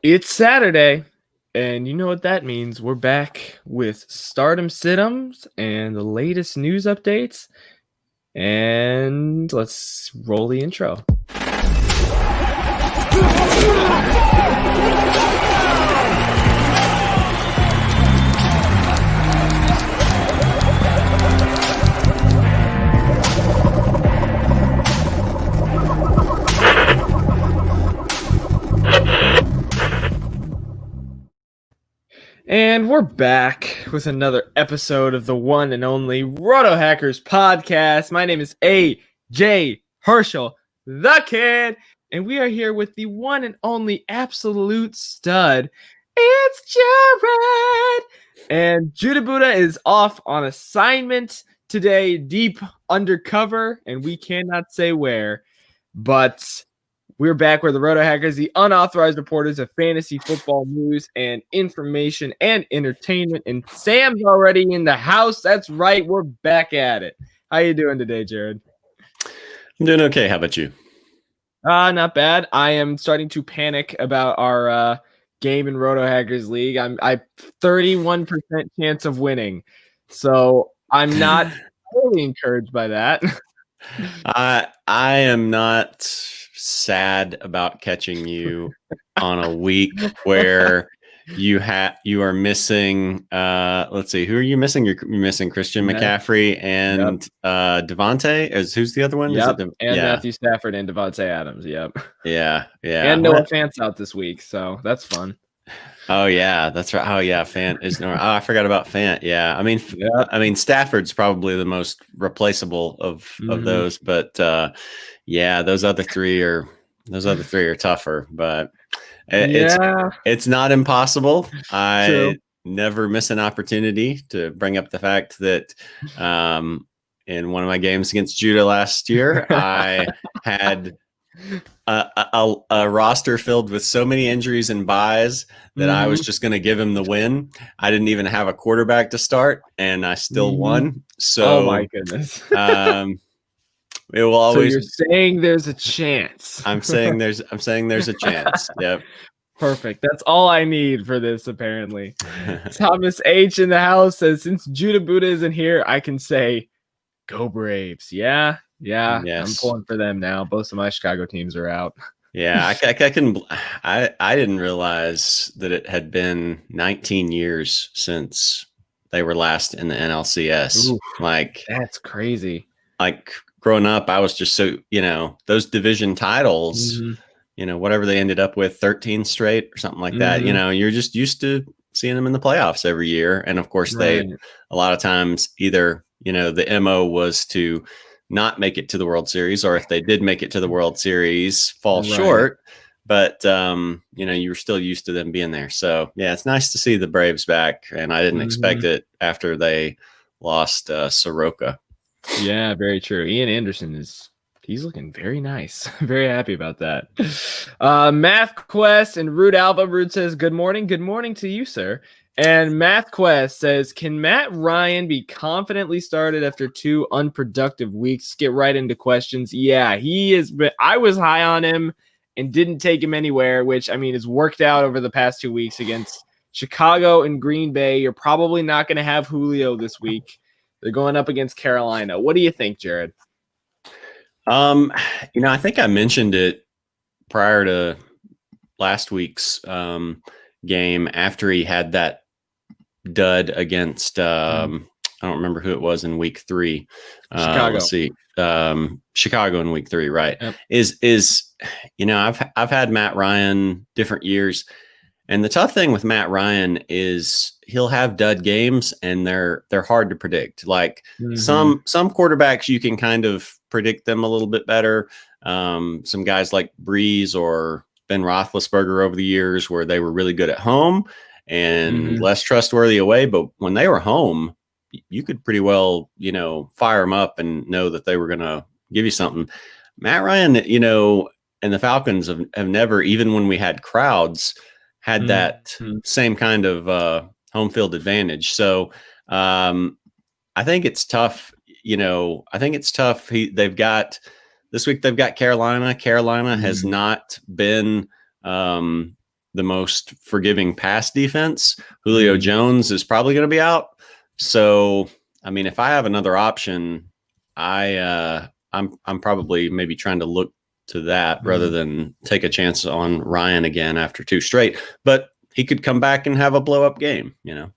It's Saturday, and you know what that means. We're back with Stardom Situms and the latest news updates. And let's roll the intro. And we're back with another episode of the one and only RotoHackers podcast. My name is AJ Herschel, the kid, and we are here with the one and only absolute stud. It's Jared. And Judah Buddha is off on assignment today, deep undercover, and we cannot say where, but we're back with the RotoHackers, the unauthorized reporters of fantasy football news and information and entertainment. And Sam's already in the house. That's right. We're back at it. How you doing today, Jared? I'm doing okay. How about you? Not bad. I am starting to panic about our game in RotoHackers League. I 31% chance of winning. So I'm not totally encouraged by that. I am not sad about catching you on a week where you are missing. Let's see, who are you missing? You're missing Christian McCaffrey and Devontae. Who's the other one? Yep. Matthew Stafford and Devontae Adams. Yep. Yeah. And Noah Fant's out this week, so that's fun. Oh yeah, that's right. Oh yeah, Fant is no. Oh, I forgot about Fant. Yeah, I mean Stafford's probably the most replaceable of those, but yeah, those other three are tougher. But it's not impossible. I never miss an opportunity to bring up the fact that in one of my games against Judah last year, I had a roster filled with so many injuries and buys that I was just going to give him the win. I didn't even have a quarterback to start, and I still won. So, oh my goodness. It will always. So you're saying there's a chance. I'm saying there's a chance. Yep. Perfect. That's all I need for this, apparently. Thomas H in the house says, since Judah Buddha isn't here, I can say, go Braves. Yeah. Yes. I'm pulling for them now. Both of my Chicago teams are out. Yeah, I didn't realize that it had been 19 years since they were last in the NLCS. Ooh, like, that's crazy. Like, growing up, I was just so, those division titles, whatever they ended up with, 13 straight or something like that, you're just used to seeing them in the playoffs every year. And of course, a lot of times either, the MO was to not make it to the World Series, or if they did make it to the World Series, fall short. But, you were still used to them being there. So, yeah, it's nice to see the Braves back. And I didn't expect it after they lost Soroka. Yeah, very true. Ian Anderson he's looking very nice. Very happy about that. Math Quest and Rude Alba. Rude says, good morning. Good morning to you, sir. And Math Quest says, can Matt Ryan be confidently started after 2 unproductive weeks? Get right into questions. Yeah, he is. I was high on him and didn't take him anywhere, which, I mean, has worked out over the past 2 weeks against Chicago and Green Bay. You're probably not going to have Julio this week. They're going up against Carolina. What do you think, Jared? I think I mentioned it prior to last week's game after he had that dud against I don't remember who it was in week 3. Chicago. Let's see. Chicago in week 3, right? Yep. I've had Matt Ryan different years. And the tough thing with Matt Ryan is he'll have dud games, and they're hard to predict. Like some quarterbacks, you can kind of predict them a little bit better. Some guys like Breeze or Ben Roethlisberger over the years, where they were really good at home and less trustworthy away. But when they were home, you could pretty well, fire them up and know that they were going to give you something. Matt Ryan, and the Falcons have never, even when we had crowds, had that same kind of home field advantage. So I think it's tough. They've got this week. They've got Carolina. Carolina has not been the the most forgiving pass defense. Julio Jones is probably going to be out. So, I mean, if I have another option, I'm probably maybe trying to look to that rather than take a chance on Ryan again after 2 straight. But he could come back and have a blow up game, you know?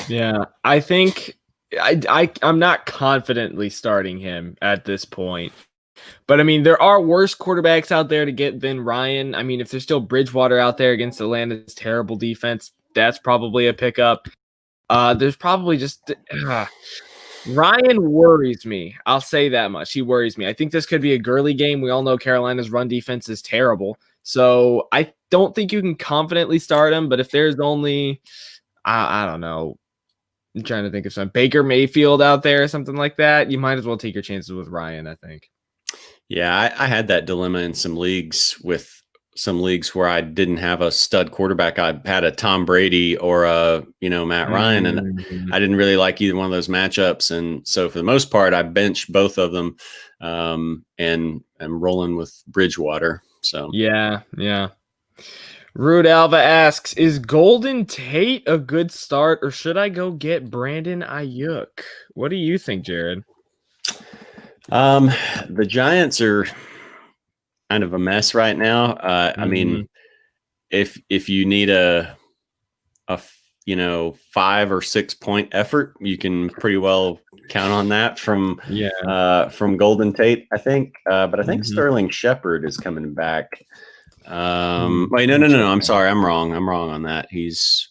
Yeah, I think I'm not confidently starting him at this point. But I mean, there are worse quarterbacks out there to get than Ryan. I mean, if there's still Bridgewater out there against Atlanta's terrible defense, that's probably a pickup. There's probably just Ryan worries me. I'll say that much. He worries me. I think this could be a Gurley game. We all know Carolina's run defense is terrible. So I don't think you can confidently start him. But if there's only, I don't know, I'm trying to think of some Baker Mayfield out there or something like that, you might as well take your chances with Ryan, I think. Yeah, I had that dilemma in some leagues where I didn't have a stud quarterback. I had a Tom Brady or a, Matt Ryan, and I didn't really like either one of those matchups. And so for the most part, I benched both of them, and I'm rolling with Bridgewater. So yeah. Rude Alva asks, is Golden Tate a good start, or should I go get Brandon Ayuk? What do you think, Jared? The Giants are kind of a mess right now. I mean, if you need a 5 or 6 point effort, you can pretty well count on that from Golden Tate, I think. But I think Sterling Shepard is coming back. Wait, no. I'm sorry, I'm wrong on that. He's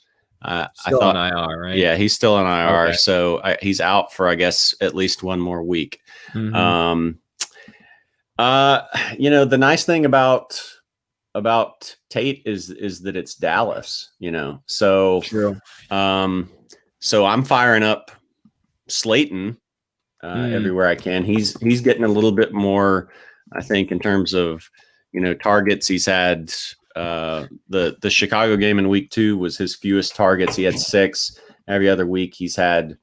still on IR, right? Yeah, he's still on IR. Okay. So he's out for, I guess, at least one more week. The nice thing about Tate is that it's Dallas, so true. So I'm firing up Slayton everywhere I can. He's getting a little bit more, I think, in terms of targets. He's had the Chicago game in week 2 was his fewest targets. He had 6. Every other week he's had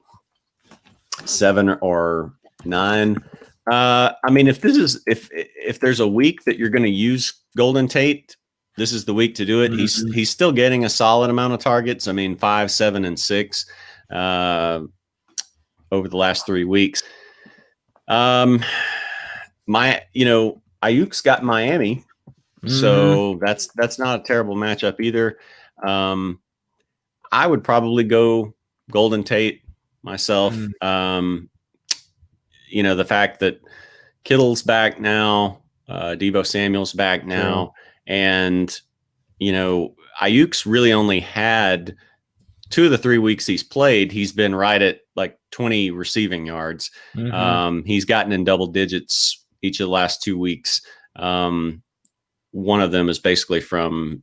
7 or 9. I mean, if there's a week that you're going to use Golden Tate, this is the week to do it. He's still getting a solid amount of targets. I mean, 5, 7, and 6 over the last 3 weeks. Ayuk's got Miami, so that's not a terrible matchup either. I would probably go Golden Tate myself. The fact that Kittle's back now, Deebo Samuel's back now, and Ayuk's really only had 2 of the 3 weeks he's played. He's been right at like 20 receiving yards. He's gotten in double digits each of the last 2 weeks. One of them is basically from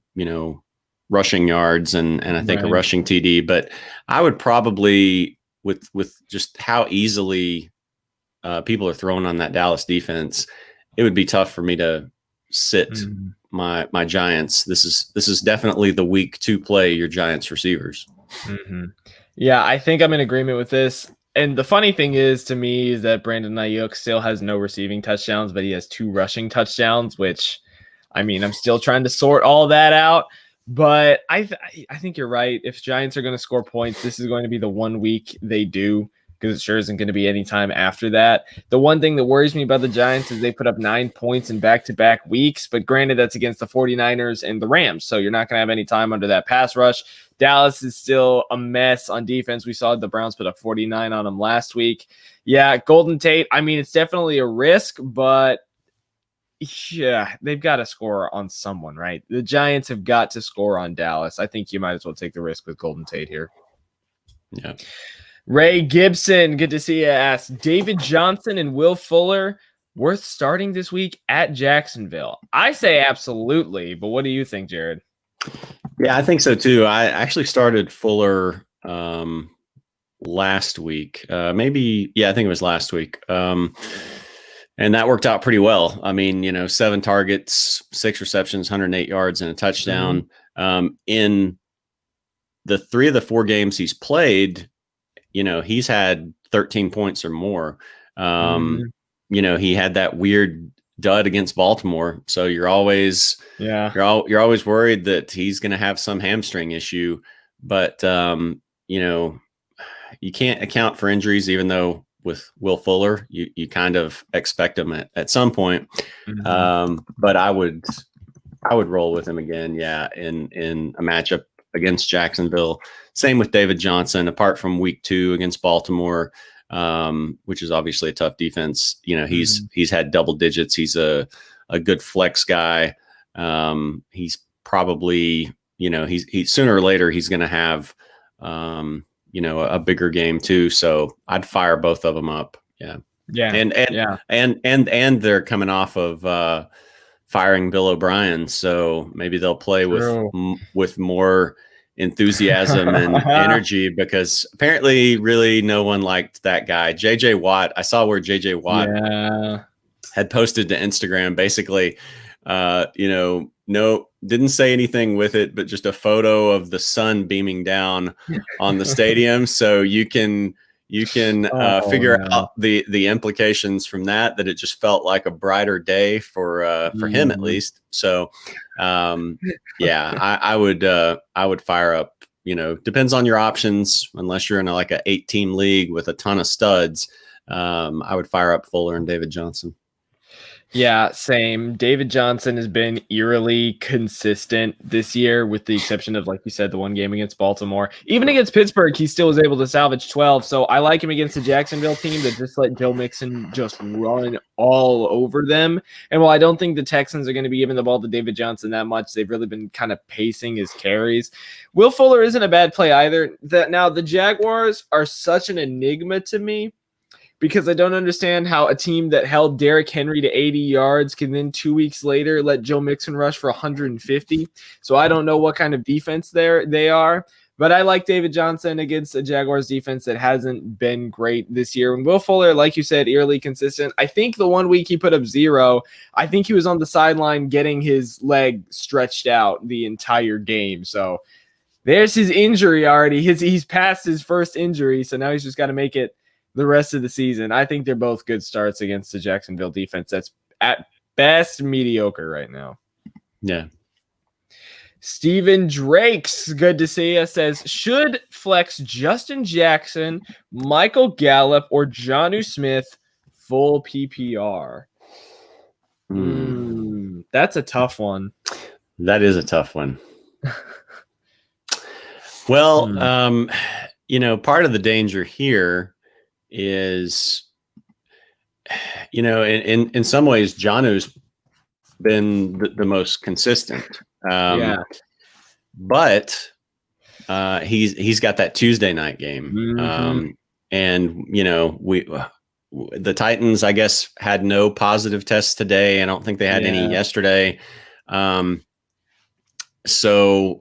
rushing yards and I think a rushing TD. But I would probably with just how easily people are throwing on that Dallas defense, it would be tough for me to sit my Giants. This is definitely the week to play your Giants receivers. Yeah, I think I'm in agreement with this. And the funny thing is to me is that Brandon Ayuk still has no receiving touchdowns, but he has 2 rushing touchdowns, which, I mean, I'm still trying to sort all that out. But I think you're right. If Giants are going to score points, this is going to be the 1 week they do, because it sure isn't going to be any time after that. The one thing that worries me about the Giants is they put up 9 points in back-to-back weeks, but granted, that's against the 49ers and the Rams, so you're not going to have any time under that pass rush. Dallas is still a mess on defense. We saw the Browns put up 49 on them last week. Yeah, Golden Tate, I mean, it's definitely a risk, but yeah, they've got to score on someone, right? The Giants have got to score on Dallas. I think you might as well take the risk with Golden Tate here. Yeah. Ray Gibson, good to see you, asks, David Johnson and Will Fuller worth starting this week at Jacksonville? I say absolutely, but what do you think, Jared? Yeah, I think so too. I actually started Fuller last week. I think it was last week. And that worked out pretty well. I mean, 7 targets, 6 receptions, 108 yards, and a touchdown. In the 3 of the 4 games he's played, he's had 13 points or more. He had that weird dud against Baltimore. So you're always you're always worried that he's going to have some hamstring issue. But you can't account for injuries, even though with Will Fuller, you kind of expect him at some point. But I would roll with him again. Yeah. In a matchup against Jacksonville. Same with David Johnson, apart from week 2 against Baltimore, which is obviously a tough defense. He's had double digits. He's a good flex guy. He's probably, he's sooner or later, he's going to have, a bigger game too. So I'd fire both of them up. Yeah. Yeah. And they're coming off of, firing Bill O'Brien. So maybe they'll play with more enthusiasm and energy, because apparently really no one liked that guy. JJ Watt. I saw where JJ Watt had posted to Instagram, basically, didn't say anything with it, but just a photo of the sun beaming down on the stadium. So you can figure out the implications from that it just felt like a brighter day for him, at least. So I would fire up, depends on your options. Unless you're in a 8-team league with a ton of studs, I would fire up Fuller and David Johnson. Yeah, same. David Johnson has been eerily consistent this year, with the exception of, like you said, the one game against Baltimore. Even against Pittsburgh, he still was able to salvage 12. So I like him against the Jacksonville team that just let Joe Mixon just run all over them. And while I don't think the Texans are going to be giving the ball to David Johnson that much, they've really been kind of pacing his carries. Will Fuller isn't a bad play either. Now, the Jaguars are such an enigma to me, because I don't understand how a team that held Derrick Henry to 80 yards can then 2 weeks later let Joe Mixon rush for 150. So I don't know what kind of defense they are. But I like David Johnson against a Jaguars defense that hasn't been great this year. And Will Fuller, like you said, eerily consistent. I think the 1 week he put up 0, I think he was on the sideline getting his leg stretched out the entire game. So there's his injury already. He's past his first injury, so now he's just got to make it the rest of the season. I think they're both good starts against the Jacksonville defense that's at best mediocre right now. Yeah. Steven Drake's good to see us, says, should flex Justin Jackson, Michael Gallup, or Jonnu Smith full PPR? That's a tough one. That is a tough one. Well, part of the danger here is, in some ways, Jonnu's been the most consistent. But he's got that Tuesday night game. And the Titans, I guess, had no positive tests today. I don't think they had any yesterday. So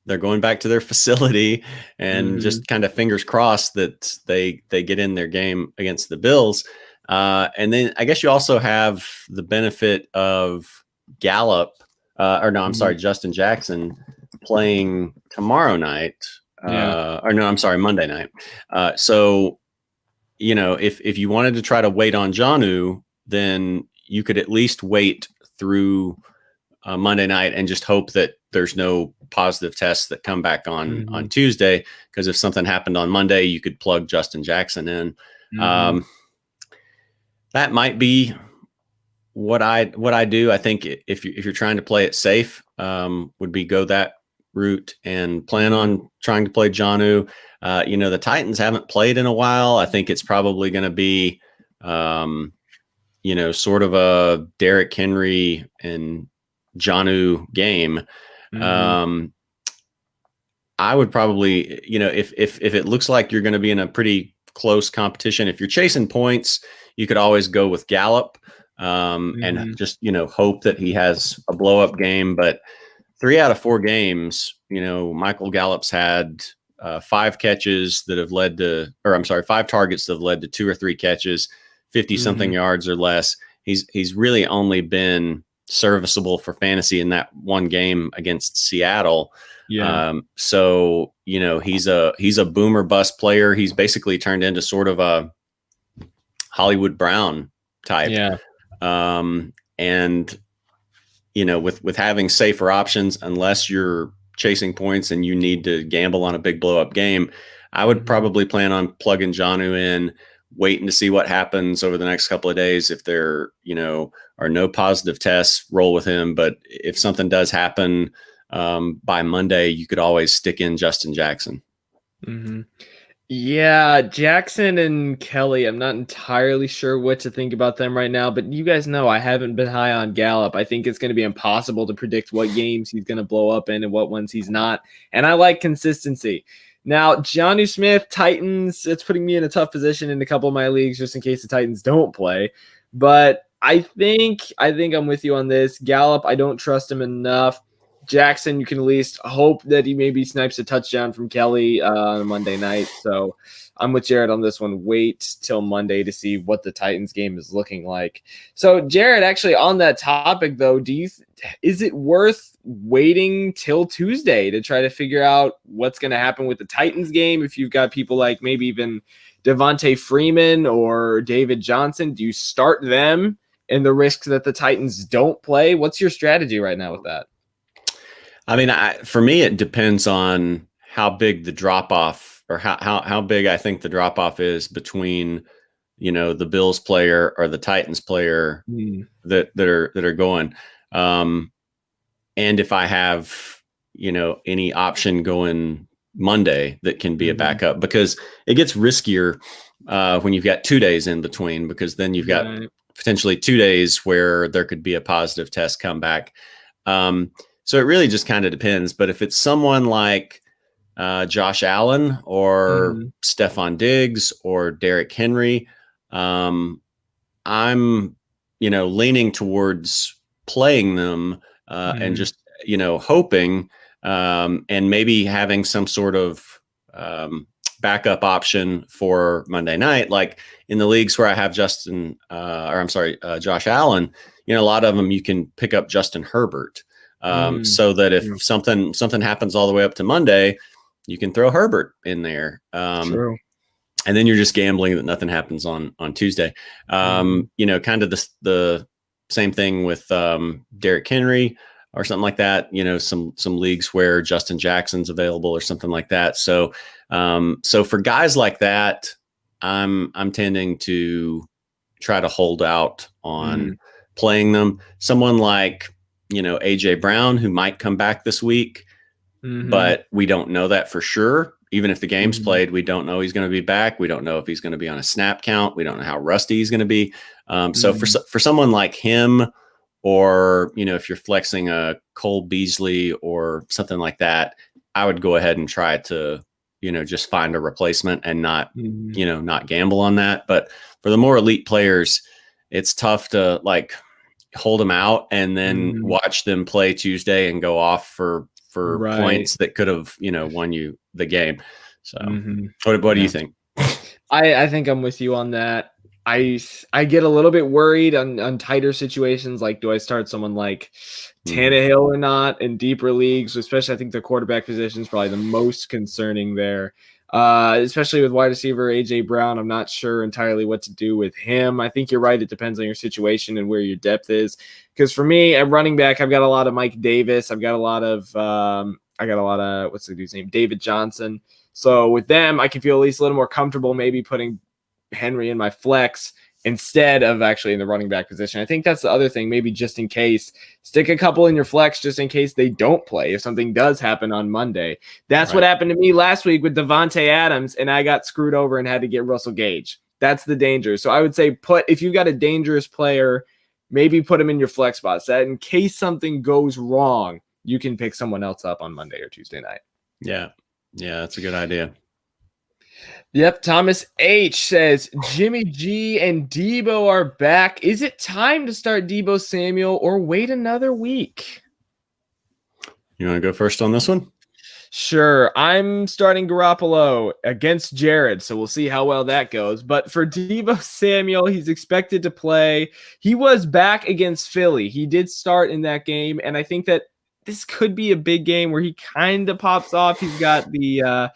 they're going back to their facility, and just kind of fingers crossed that they get in their game against the Bills. And then I guess you also have the benefit of Gallup, Justin Jackson playing tomorrow night. Monday night. So, if you wanted to try to wait on Jonnu, then you could at least wait through Monday night and just hope that there's no positive tests that come back on Tuesday, because if something happened on Monday, you could plug Justin Jackson in. That might be what I do. I think if you're trying to play it safe, would be go that route and plan on trying to play Jonnu. The Titans haven't played in a while. I think it's probably going to be sort of a Derrick Henry and Jonnu game. I would probably, if it looks like you're going to be in a pretty close competition, if you're chasing points, you could always go with Gallup and just, hope that he has a blow up game. But 3 out of 4 games, Michael Gallup's had 5 catches that have led to, 5 targets that have led to 2 or 3 catches, 50 something yards or less. He's really only been serviceable for fantasy in that one game against Seattle. So he's a boomer bust player. He's basically turned into sort of a Hollywood Brown type. And, with having safer options, unless you're chasing points and you need to gamble on a big blow up game, I would probably plan on plugging Jonnu in, waiting to see what happens over the next couple of days. If there, are no positive tests, roll with him. But if something does happen by Monday, you could always stick in Justin Jackson. Yeah, Jackson and Kelly, I'm not entirely sure what to think about them right now, but you guys know I haven't been high on Gallup. I think it's going to be impossible to predict what games he's going to blow up in and what ones he's not. And I like consistency. Now, Jonnu Smith, Titans, it's putting me in a tough position in a couple of my leagues just in case the Titans don't play. But I think I'm with you on this. Gallup, I don't trust him enough. Jackson, you can at least hope that he maybe snipes a touchdown from Kelly on Monday night. So I'm with Jared on this one. Wait till Monday to see what the Titans game is looking like. So Jared, actually on that topic though, is it worth waiting till Tuesday to try to figure out what's going to happen with the Titans game? If you've got people like maybe even Devontae Freeman or David Johnson, do you start them in the risks that the Titans don't play? What's your strategy right now with that? I mean, for me, it depends on how big the drop off, or how big I think the drop off is between, the Bills player or the Titans player that are going. And if I have, any option going Monday that can be a backup, because it gets riskier when you've got 2 days in between, because then you've got potentially 2 days where there could be a positive test come back. So it really just kind of depends. But if it's someone like Josh Allen or Stephon Diggs or Derrick Henry, I'm, leaning towards playing them and just, hoping and maybe having some sort of backup option for Monday night. Like in the leagues where I have Josh Allen, a lot of them you can pick up Justin Herbert. So that if something happens all the way up to Monday, you can throw Herbert in there. True. And then you're just gambling that nothing happens on Tuesday. Kind of the same thing with Derrick Henry or something like that. Some leagues where Justin Jackson's available or something like that. So for guys like that, I'm tending to try to hold out on playing them. Someone like AJ Brown, who might come back this week, but we don't know that for sure. Even if the game's played, we don't know he's going to be back. We don't know if he's going to be on a snap count. We don't know how rusty he's going to be. So for someone like him, or, if you're flexing a Cole Beasley or something like that, I would go ahead and try to, just find a replacement and not, not gamble on that. But for the more elite players, it's tough to hold them out and then watch them play Tuesday and go off for points that could have, won you the game. So what do you think? I think I'm with you on that. I get a little bit worried on tighter situations. Like, do I start someone like Tannehill or not in deeper leagues? Especially, I think the quarterback position is probably the most concerning there. Especially with wide receiver AJ Brown, I'm not sure entirely what to do with him. I think you're right. It depends on your situation and where your depth is. Because for me, at running back, I've got a lot of Mike Davis. I've got a lot of what's the dude's name? David Johnson. So with them, I can feel at least a little more comfortable maybe putting Henry in my flex instead of actually in the running back position. I think that's the other thing. Maybe just in case, stick a couple in your flex just in case they don't play. If something does happen on Monday, that's what happened to me last week with Devontae Adams, and I got screwed over and had to get Russell Gage. That's the danger. So I would say if you've got a dangerous player, maybe put him in your flex spot. So that in case something goes wrong, you can pick someone else up on Monday or Tuesday night. Yeah, that's a good idea. Yep, Thomas H says Jimmy G and Debo are back. Is it time to start Debo Samuel or wait another week? You want to go first on this one? Sure. I'm starting Garoppolo against Jared, so we'll see how well that goes. But for Debo Samuel, he's expected to play. He was back against Philly. He did start in that game, and I think that this could be a big game where he kind of pops off. He's got the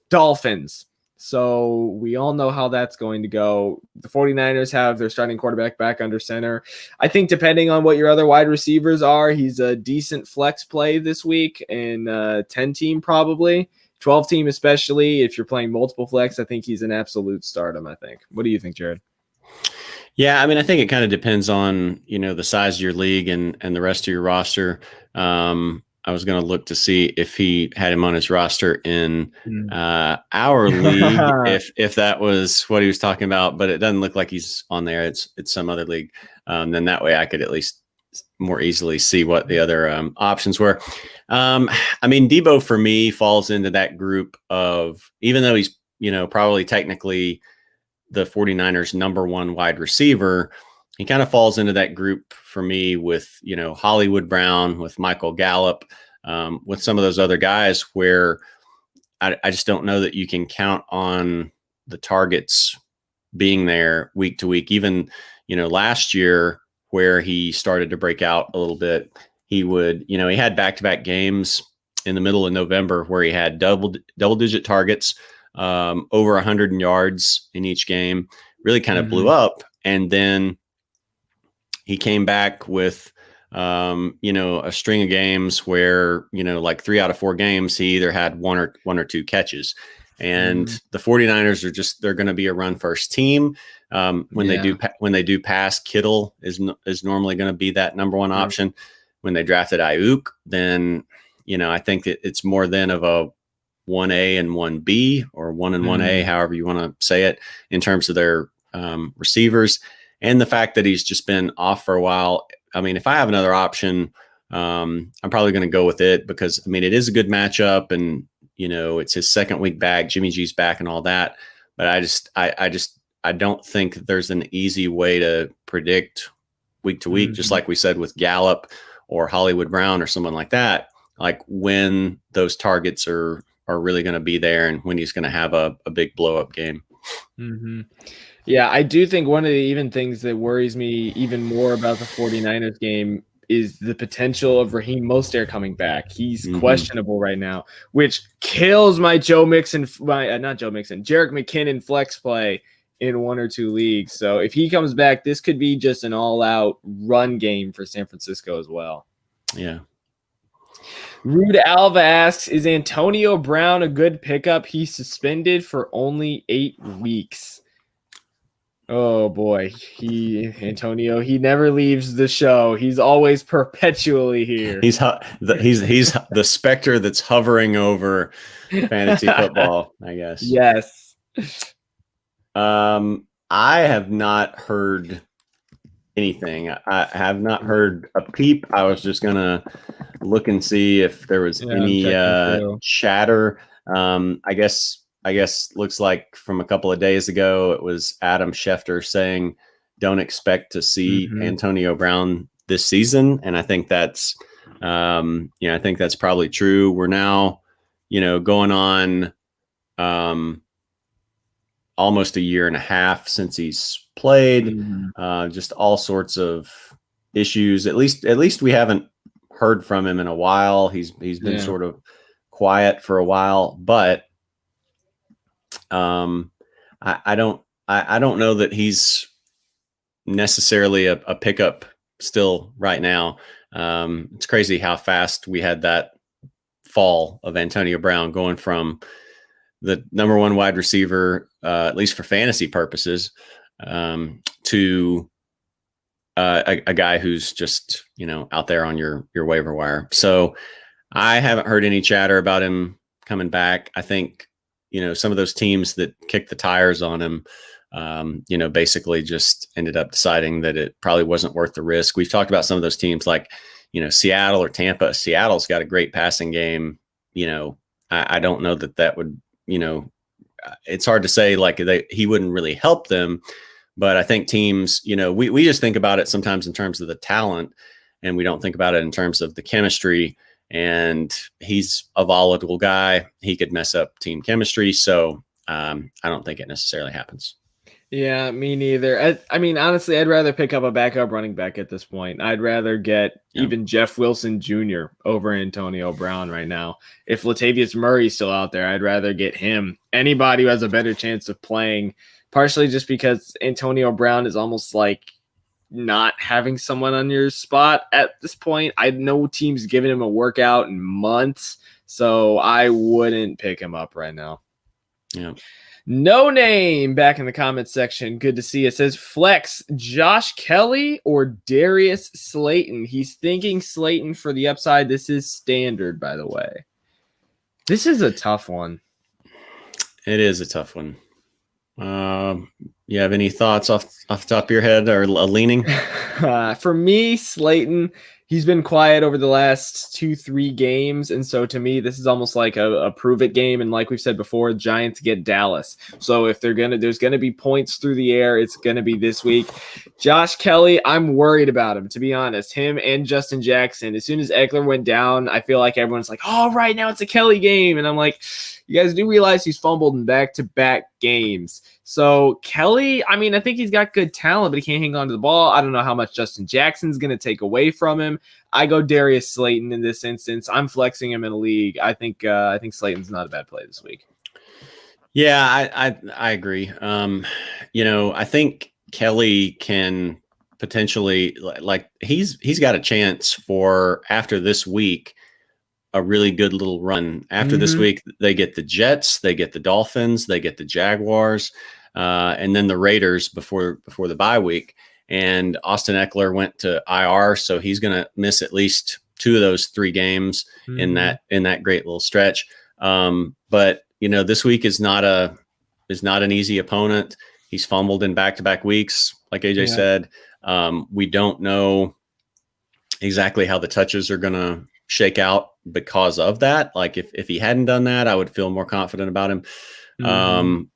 Dolphins. So we all know how that's going to go. The 49ers have their starting quarterback back under center. I think depending on what your other wide receivers are, he's a decent flex play this week in 10-team probably. 12-team especially. If you're playing multiple flex, I think he's an absolute stardom, I think. What do you think, Jared? Yeah, I mean, I think it kind of depends on, the size of your league and the rest of your roster. I was going to look to see if he had him on his roster in our league, if that was what he was talking about, but it doesn't look like he's on there. It's some other league. Then that way I could at least more easily see what the other options were. I mean, Debo for me falls into that group of, even though he's, probably technically the 49ers number one wide receiver, he kind of falls into that group for me with, Hollywood Brown, with Michael Gallup, with some of those other guys where I just don't know that you can count on the targets being there week to week. Even, last year where he started to break out a little bit, he would, he had back-to-back games in the middle of November where he had double-digit targets, over 100 yards in each game, really kind of blew up. And then he came back with, a string of games where, like 3 out of 4 games, he either had one or two catches. And the 49ers they're going to be a run first team. When they do pass, Kittle is normally going to be that number one option. When they drafted Ayuk, then, I think it's more than of a 1A and 1B, or 1 and 1A, however you want to say it, in terms of their receivers. And the fact that he's just been off for a while. I mean, if I have another option, I'm probably going to go with it because, I mean, it is a good matchup and, it's his second week back, Jimmy G's back and all that. But I don't think there's an easy way to predict week to week, just like we said with Gallup or Hollywood Brown or someone like that, like when those targets are really going to be there and when he's going to have a big blow up game. Yeah, I do think one of the even things that worries me even more about the 49ers game is the potential of Raheem Mostert coming back. He's questionable right now, which kills my Jerick McKinnon flex play in 1 or 2 leagues. So if he comes back, this could be just an all-out run game for San Francisco as well. Yeah. Rude Alva asks, is Antonio Brown a good pickup? He's suspended for only 8 weeks. Oh boy, he never leaves the show. He's always perpetually here. He's the specter that's hovering over fantasy football, I guess. Yes. I have not heard anything. I have not heard a peep. I was just gonna look and see if there was any chatter. I guess looks like from a couple of days ago, it was Adam Schefter saying, don't expect to see Antonio Brown this season. And I think that's, I think that's probably true. We're now, going on almost a year and a half since he's played, just all sorts of issues. At least we haven't heard from him in a while. He's been sort of quiet for a while, but I don't know that he's necessarily a pickup still right now. It's crazy how fast we had that fall of Antonio Brown, going from the number one wide receiver, at least for fantasy purposes, to a guy who's just, out there on your waiver wire. So I haven't heard any chatter about him coming back. I think, some of those teams that kicked the tires on him, basically just ended up deciding that it probably wasn't worth the risk. We've talked about some of those teams like, Seattle or Tampa. Seattle's got a great passing game. I don't know that would, it's hard to say like he wouldn't really help them, but I think teams, we just think about it sometimes in terms of the talent, and we don't think about it in terms of the chemistry. And he's a volatile guy. He could mess up team chemistry. So I don't think it necessarily happens. Yeah, me neither. I mean, honestly, I'd rather pick up a backup running back at this point. I'd rather get Yeah. even Jeff Wilson Jr. over Antonio Brown right now. If Latavius Murray's still out there, I'd rather get him. Anybody who has a better chance of playing, partially just because Antonio Brown is almost like not having someone on your spot at this point. I know teams giving him a workout in months, so I wouldn't pick him up right now. Yeah. No name back in the comments section. Good to see it. Says flex Josh Kelly or Darius Slayton. He's thinking Slayton for the upside. This is standard, by the way. This is a tough one. It is a tough one. You have any thoughts off the top of your head or a leaning? For me, Slayton, he's been quiet over the last 2-3 games. And so to me, this is almost like a prove it game. And like we've said before, Giants get Dallas. So if there's going to be points through the air, it's going to be this week. Josh Kelly, I'm worried about him, to be honest. Him and Justin Jackson. As soon as Eckler went down, I feel like everyone's like, oh, right now it's a Kelly game. And I'm like, you guys do realize he's fumbled in back-to-back games. So Kelly, I mean, I think he's got good talent, but he can't hang on to the ball. I don't know how much Justin Jackson's going to take away from him. I go Darius Slayton in this instance. I'm flexing him in a league. I think Slayton's not a bad play this week. Yeah, I agree. I think Kelly can potentially like he's got a chance for after this week a really good little run. After this week, they get the Jets, they get the Dolphins, they get the Jaguars, and then the Raiders before the bye week. And Austin Eckler went to IR, so he's going to miss at least 2 of those 3 games in that great little stretch. But this week is not an easy opponent. He's fumbled in back-to-back weeks, like AJ said. We don't know exactly how the touches are going to shake out because of that. Like if he hadn't done that, I would feel more confident about him.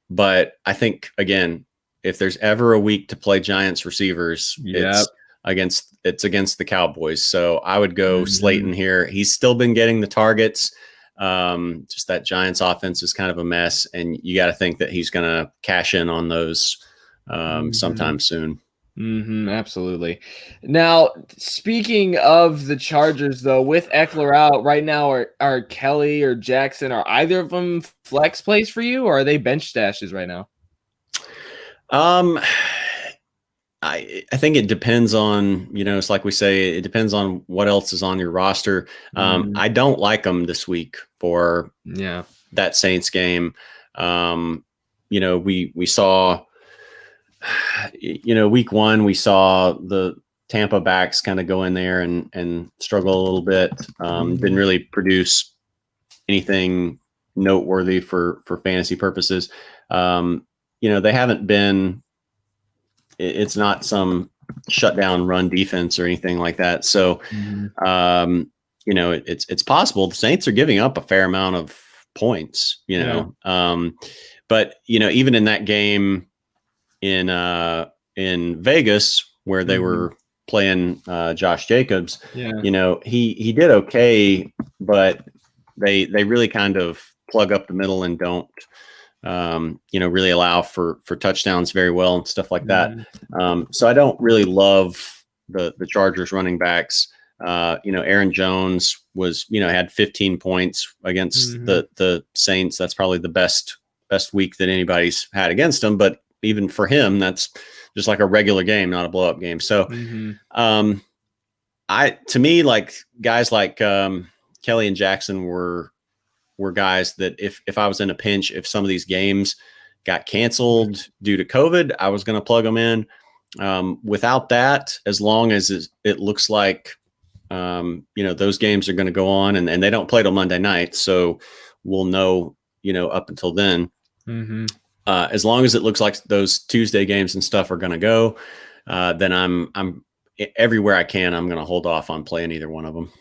But I think again, if there's ever a week to play Giants receivers, it's against the Cowboys. So I would go Slayton here. He's still been getting the targets. Just that Giants offense is kind of a mess, and you got to think that he's going to cash in on those sometime soon. Absolutely. Now, speaking of the Chargers, though, with Eckler out right now, are Kelly or Jackson, are either of them flex plays for you, or are they bench stashes right now? I think it depends on, it's like we say, it depends on what else is on your roster. I don't like them this week for that Saints game. We saw, week 1, we saw the Tampa backs kind of go in there and struggle a little bit. Didn't really produce anything noteworthy for fantasy purposes. They haven't been, it's not some shutdown run defense or anything like that. So, it's possible the Saints are giving up a fair amount of points, but even in that game in Vegas where they were playing Josh Jacobs, he did okay, but they really kind of plug up the middle and don't, really allow for touchdowns very well and stuff like that. So I don't really love the Chargers running backs. Aaron Jones was, had 15 points against the Saints. That's probably the best week that anybody's had against them. But even for him, that's just like a regular game, not a blow up game. So, to me, like guys like Kelly and Jackson were guys that if I was in a pinch, if some of these games got canceled due to COVID, I was going to plug them in. Without that, as long as it looks like, those games are going to go on and they don't play till Monday night. So we'll know, up until then, as long as it looks like those Tuesday games and stuff are going to go, then I'm everywhere I can, I'm going to hold off on playing either one of them.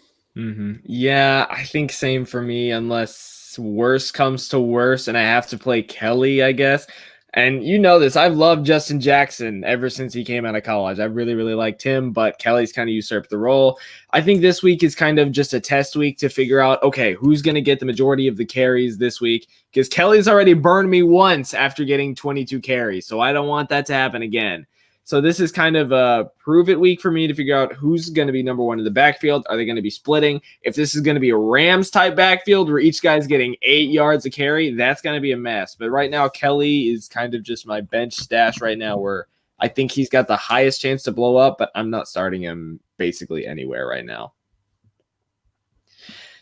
Yeah, I think same for me, unless worse comes to worse and I have to play Kelly, I guess. And you know this, I've loved Justin Jackson ever since he came out of college. I really, really liked him, but Kelly's kind of usurped the role. I think this week is kind of just a test week to figure out, okay, who's going to get the majority of the carries this week? Because Kelly's already burned me once after getting 22 carries, so I don't want that to happen again. So this is kind of a prove it week for me to figure out who's going to be number one in the backfield. Are they going to be splitting? If this is going to be a Rams type backfield where each guy's getting 8 yards a carry, that's going to be a mess. But right now, Kelly is kind of just my bench stash right now where I think he's got the highest chance to blow up, but I'm not starting him basically anywhere right now.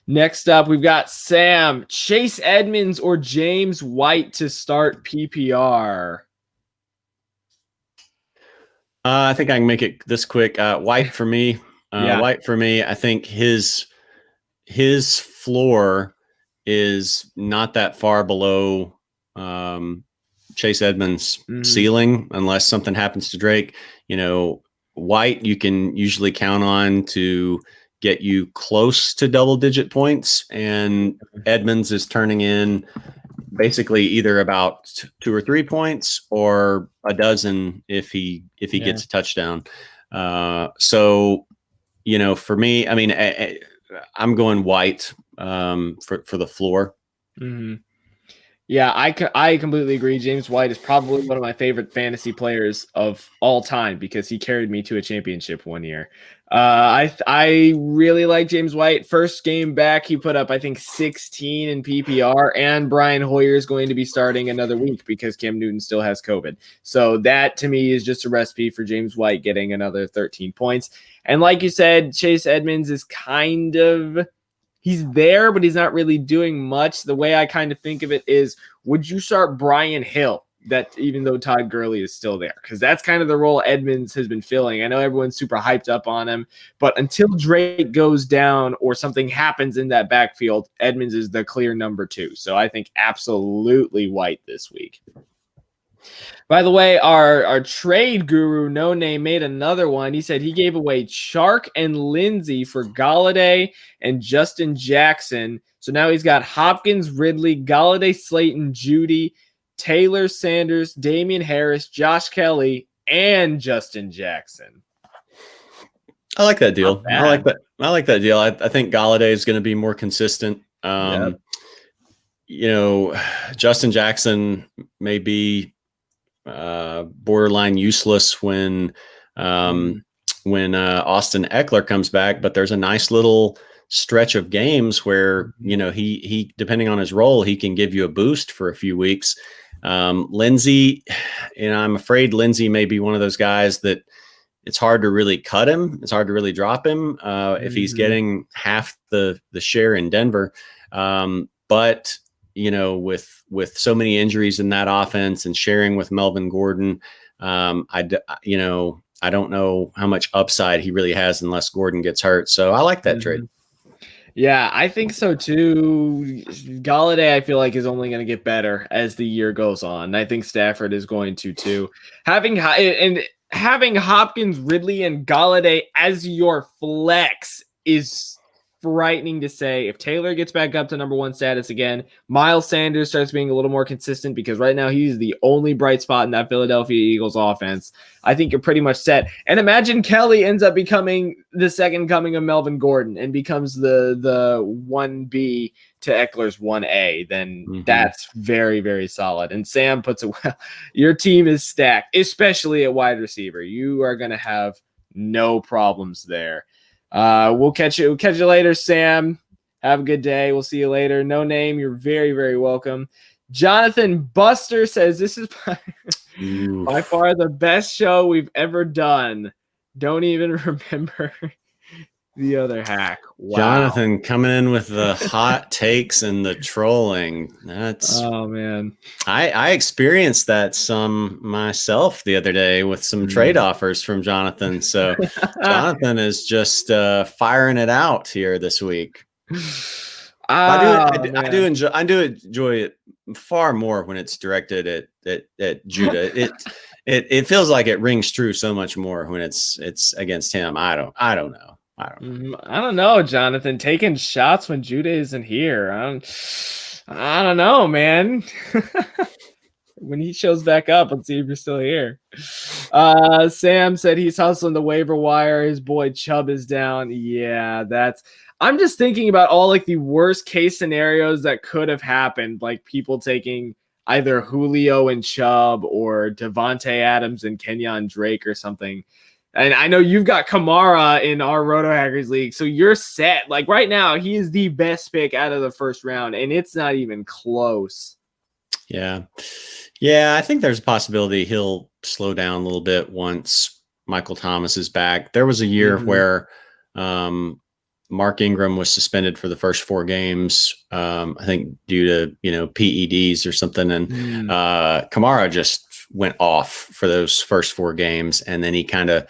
Next up, we've got Sam, Chase Edmonds or James White to start PPR. I think I can make it this quick. White for me. Yeah. White for me. I think his floor is not that far below Chase Edmonds' ceiling, unless something happens to Drake. White you can usually count on to get you close to double-digit points, and Edmonds is turning in basically either about 2 or 3 points or a dozen if he gets a touchdown. So for me, I mean, I'm going White for the floor. Mm-hmm. Yeah, I completely agree. James White is probably one of my favorite fantasy players of all time because he carried me to a championship one year. I really like James White. First game back, he put up, I think, 16 in PPR, and Brian Hoyer is going to be starting another week because Cam Newton still has COVID. So that, to me, is just a recipe for James White getting another 13 points. And like you said, Chase Edmonds is kind of... he's there, but he's not really doing much. The way I kind of think of it is, would you start Brian Hill? That even though Todd Gurley is still there, because that's kind of the role Edmonds has been filling. I know everyone's super hyped up on him, but until Drake goes down or something happens in that backfield, Edmonds is the clear number 2. So I think absolutely White this week. By the way, our trade guru, No Name, made another one. He said he gave away Chark and Lindsey for Galladay and Justin Jackson. So now he's got Hopkins, Ridley, Galladay, Slayton, Judy, Taylor, Sanders, Damian Harris, Josh Kelly, and Justin Jackson. I like that deal. I like that deal. I think Galladay is going to be more consistent. Justin Jackson may be borderline useless when Austin Eckler comes back, but there's a nice little stretch of games where he depending on his role, he can give you a boost for a few weeks. Lindsey, I'm afraid Lindsey may be one of those guys that it's hard to really cut him. It's hard to really drop him if he's getting half the share in Denver. But with so many injuries in that offense and sharing with Melvin Gordon, I don't know how much upside he really has unless Gordon gets hurt. So I like that trade. Yeah, I think so too. Galladay, I feel like, is only going to get better as the year goes on. I think Stafford is going to too. Having Hopkins, Ridley, and Galladay as your flex is frightening to say. If Taylor gets back up to number 1 status again, Miles Sanders starts being a little more consistent because right now he's the only bright spot in that Philadelphia Eagles offense. I think you're pretty much set. And imagine Kelly ends up becoming the second coming of Melvin Gordon and becomes the 1B to Eckler's 1A. Then that's very, very solid. And Sam puts it well. Your team is stacked, especially at wide receiver. You are going to have no problems there. We'll catch you later, Sam. Have a good day. We'll see you later. No Name, you're very, very welcome. Jonathan Buster says this is by far the best show we've ever done. Don't even remember the other hack. Wow. Jonathan coming in with the hot takes and the trolling. Oh man. I experienced that some myself the other day with some trade offers from Jonathan. So Jonathan is just firing it out here this week. I do enjoy it far more when it's directed at Judah. It feels like it rings true so much more when it's against him. I don't know. I don't know, Jonathan. Taking shots when Judah isn't here. I don't know, man. when he shows back up, let's see if you're still here. Sam said he's hustling the waiver wire. His boy Chubb is down. Yeah, I'm just thinking about all like the worst case scenarios that could have happened, like people taking either Julio and Chubb or Devontae Adams and Kenyon Drake or something. And I know you've got Kamara in our RotoHackers league, so you're set. Like right now, he is the best pick out of the first round, and it's not even close. Yeah, I think there's a possibility he'll slow down a little bit once Michael Thomas is back. There was a year where Mark Ingram was suspended for the first 4 games, I think due to PEDs or something, and Kamara just went off for those first 4 games, and then he kind of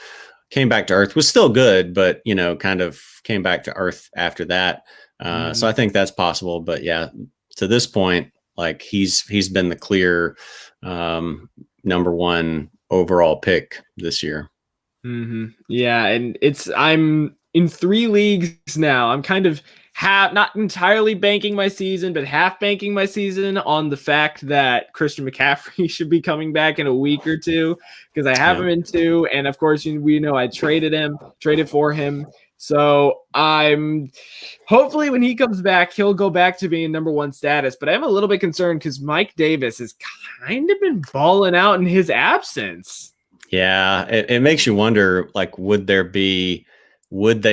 came back to earth. Was still good, but kind of came back to earth after that. So I think that's possible. But yeah, to this point, like he's been the clear number 1 overall pick this year. Yeah, and I'm in 3 leagues now. I'm kind of not entirely banking my season, but half banking my season on the fact that Christian McCaffrey should be coming back in a week or 2, because I have him in 2, and of course we know I traded for him. So I'm hopefully when he comes back, he'll go back to being number 1 status. But I'm a little bit concerned because Mike Davis has kind of been balling out in his absence. Yeah, it makes you wonder, like, would they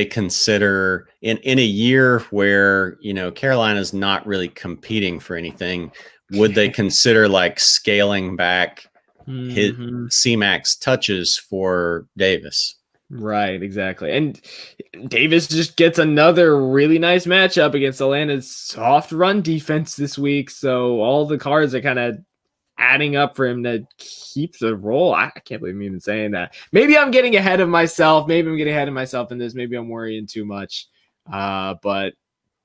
consider in a year where, Carolina's not really competing for anything, would they consider like scaling back his C-Max touches for Davis? Right, exactly. And Davis just gets another really nice matchup against Atlanta's soft run defense this week. So all the cards are kind of adding up for him to keep the role. I can't believe I'm even saying that. Maybe I'm getting ahead of myself. Maybe I'm getting ahead of myself in this. Maybe I'm worrying too much. But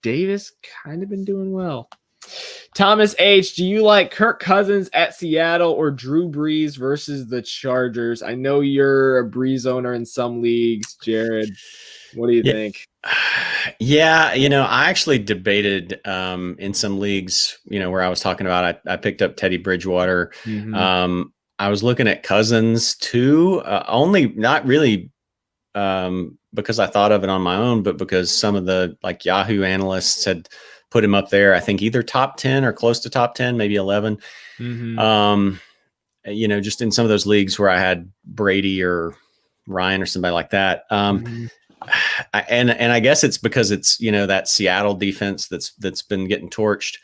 Davis kind of been doing well. Thomas H, do you like Kirk Cousins at Seattle or Drew Brees versus the Chargers? I know you're a Brees owner in some leagues, Jared. What do you think? Yeah, I actually debated in some leagues, where I was talking about I picked up Teddy Bridgewater. I was looking at Cousins too, only not really because I thought of it on my own, but because some of the like Yahoo analysts had put him up there, I think either top 10 or close to top 10, maybe 11. Just in some of those leagues where I had Brady or Ryan or somebody like that. And I guess it's because it's, that Seattle defense that's been getting torched.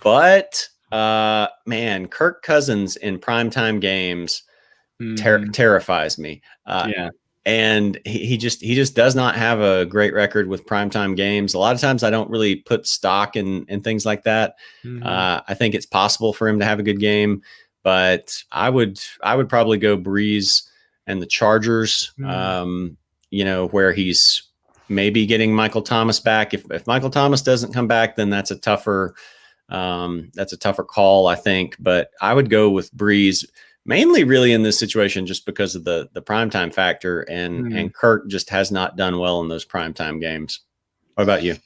But man, Kirk Cousins in primetime games terrifies me. And he just does not have a great record with primetime games. A lot of times I don't really put stock in things like that. I think it's possible for him to have a good game, but I would probably go Breeze and the Chargers, where he's maybe getting Michael Thomas back. If Michael Thomas doesn't come back, then that's a tougher call, I think. But I would go with Breeze. Mainly really in this situation just because of the primetime factor, and Kirk just has not done well in those primetime games. What about you?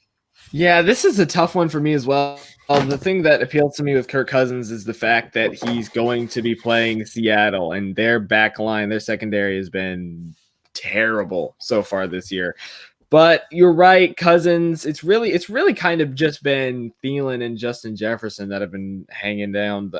Yeah, this is a tough one for me as well. The thing that appeals to me with Kirk Cousins is the fact that he's going to be playing Seattle, and their back line, their secondary has been terrible so far this year. But you're right, Cousins. It's really kind of just been Thielen and Justin Jefferson that have been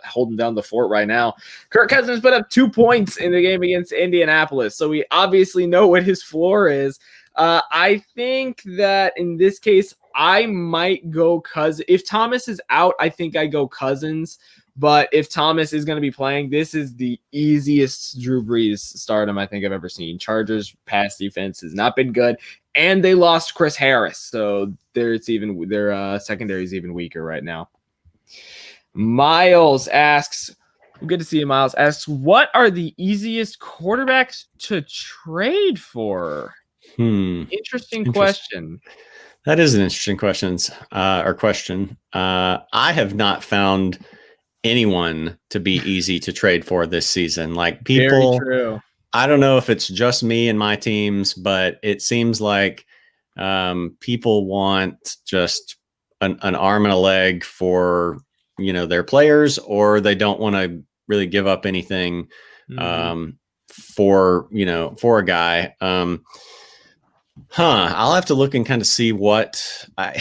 holding down the fort right now. Kirk Cousins put up 2 points in the game against Indianapolis, so we obviously know what his floor is. I think that in this case, I might go Cousins. If Thomas is out, I think I go Cousins. But if Thomas is going to be playing, this is the easiest Drew Brees stardom I think I've ever seen. Chargers pass defense has not been good, and they lost Chris Harris, so their secondary is even weaker right now. Miles asks, good to see you, Miles. Asks, what are the easiest quarterbacks to trade for? Interesting question. That is an interesting question. I have not found anyone to be easy to trade for this season. Like people, very true. I don't know if it's just me and my teams, but it seems like people want just an arm and a leg for their players, or they don't want to really give up anything Mm-hmm. for a guy. I'll have to look and kind of see what I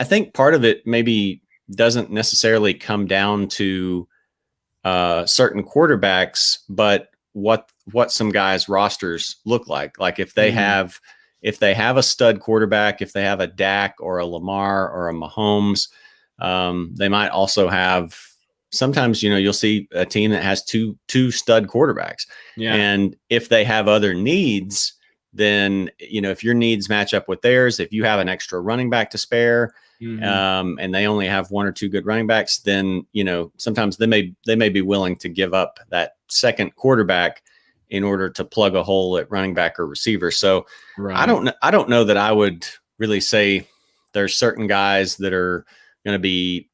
think part of it maybe doesn't necessarily come down to certain quarterbacks, but what some guys' rosters look like. Like if they have a stud quarterback, if they have a Dak or a Lamar or a Mahomes, they might also have. Sometimes you'll see a team that has two stud quarterbacks, and if they have other needs, then if your needs match up with theirs, if you have an extra running back to spare. And they only have one or two good running backs, then sometimes they may be willing to give up that second quarterback in order to plug a hole at running back or receiver. So I don't know that I would really say there's certain guys that are going to be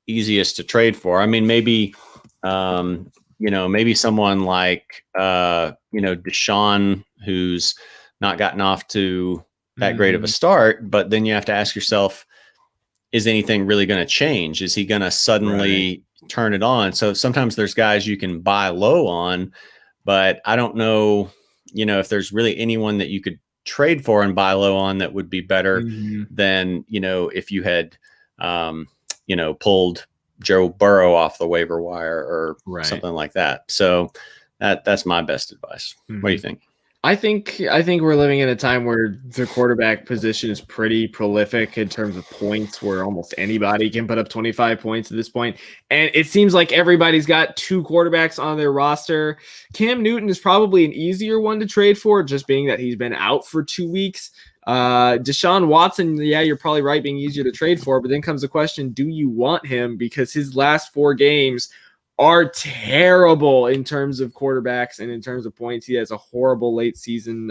easiest to trade for. I mean, maybe maybe someone like Deshaun, who's not gotten off to that great of a start, but then you have to ask yourself, is anything really going to change? Is he going to suddenly turn it on? So sometimes there's guys you can buy low on, but I don't know, if there's really anyone that you could trade for and buy low on that would be better than, if you had, pulled Joe Burrow off the waiver wire or something like that. So that's my best advice. What do you think? I think we're living in a time where the quarterback position is pretty prolific in terms of points, where almost anybody can put up 25 points at this point. And it seems like everybody's got two quarterbacks on their roster. Cam Newton is probably an easier one to trade for, just being that he's been out for 2 weeks. Deshaun Watson, you're probably right, being easier to trade for. But then comes the question, do you want him? Because his last 4 games are terrible in terms of quarterbacks and in terms of points. He has a horrible late season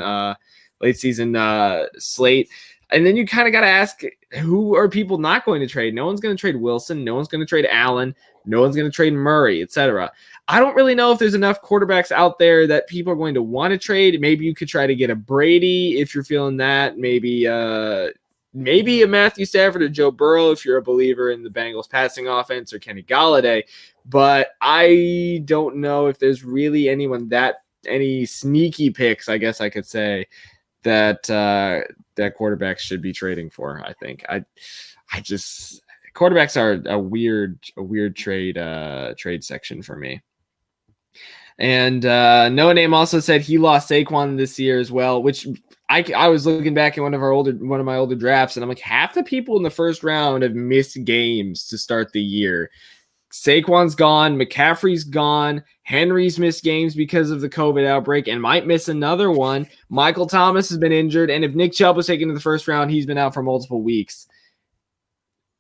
slate. And then you kind of got to ask, who are people not going to trade? No one's going to trade Wilson. No one's going to trade Allen. No one's going to trade Murray, etc. I don't really know if there's enough quarterbacks out there that people are going to want to trade. Maybe you could try to get a Brady if you're feeling that. Maybe a Matthew Stafford or Joe Burrow if you're a believer in the Bengals passing offense, or Kenny Galladay. But I don't know if there's really any sneaky picks, I guess I could say, that quarterbacks should be trading for. I think quarterbacks are a weird trade section for me. And No Name also said he lost Saquon this year as well, which I was looking back at one of my older drafts, and I'm like, half the people in the first round have missed games to start the year. Saquon's gone, McCaffrey's gone, Henry's missed games because of the COVID outbreak and might miss another one. Michael Thomas has been injured, and if Nick Chubb was taken to the first round, he's been out for multiple weeks.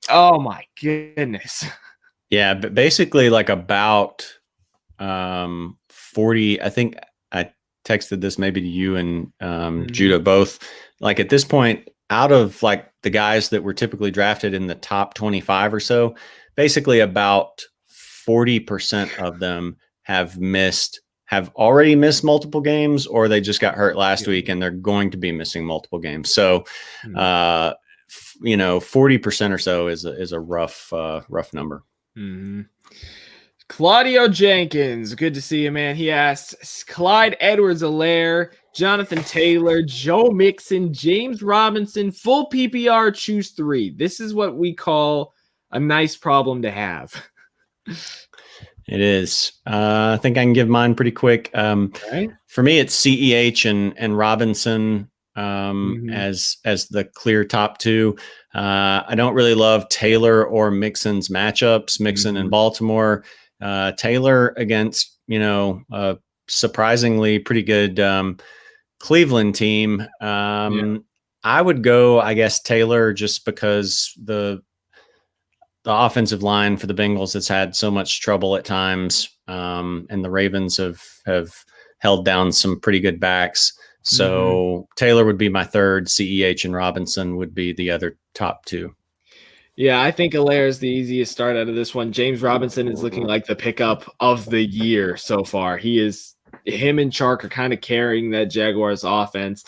Oh my goodness. Yeah, but basically like about 40, I think I texted this maybe to you and Judah both. Like at this point, out of like the guys that were typically drafted in the top 25 or so, basically about 40% of them have already missed multiple games, or they just got hurt last week and they're going to be missing multiple games. So, 40% or so is a rough number. Mm-hmm. Claudio Jenkins, good to see you, man. He asked Clyde Edwards-Helaire, Jonathan Taylor, Joe Mixon, James Robinson, full PPR, choose 3. This is what we call a nice problem to have. It is. I think I can give mine pretty quick. For me, it's CEH and Robinson as the clear top 2. I don't really love Taylor or Mixon's matchups. Mixon in Baltimore, Taylor against a surprisingly pretty good Cleveland team. I would go, I guess, Taylor, just because the offensive line for the Bengals has had so much trouble at times, and the Ravens have held down some pretty good backs. So Taylor would be my third, CEH and Robinson would be the other top 2. Yeah, I think Helaire is the easiest start out of this one. James Robinson is looking like the pickup of the year so far. Him and Chark are kind of carrying that Jaguars offense.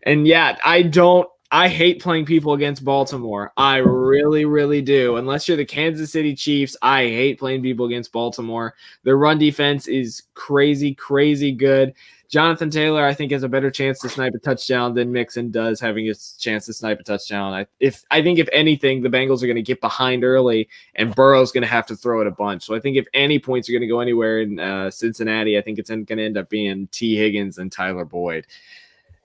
And yeah, I don't I hate playing people against Baltimore. I really, really do. Unless you're the Kansas City Chiefs, I hate playing people against Baltimore. Their run defense is crazy, crazy good. Jonathan Taylor, I think, has a better chance to snipe a touchdown than Mixon does having a chance to snipe a touchdown. I think if anything, the Bengals are going to get behind early, and Burrow's going to have to throw it a bunch. So I think if any points are going to go anywhere in Cincinnati, I think it's going to end up being T. Higgins and Tyler Boyd.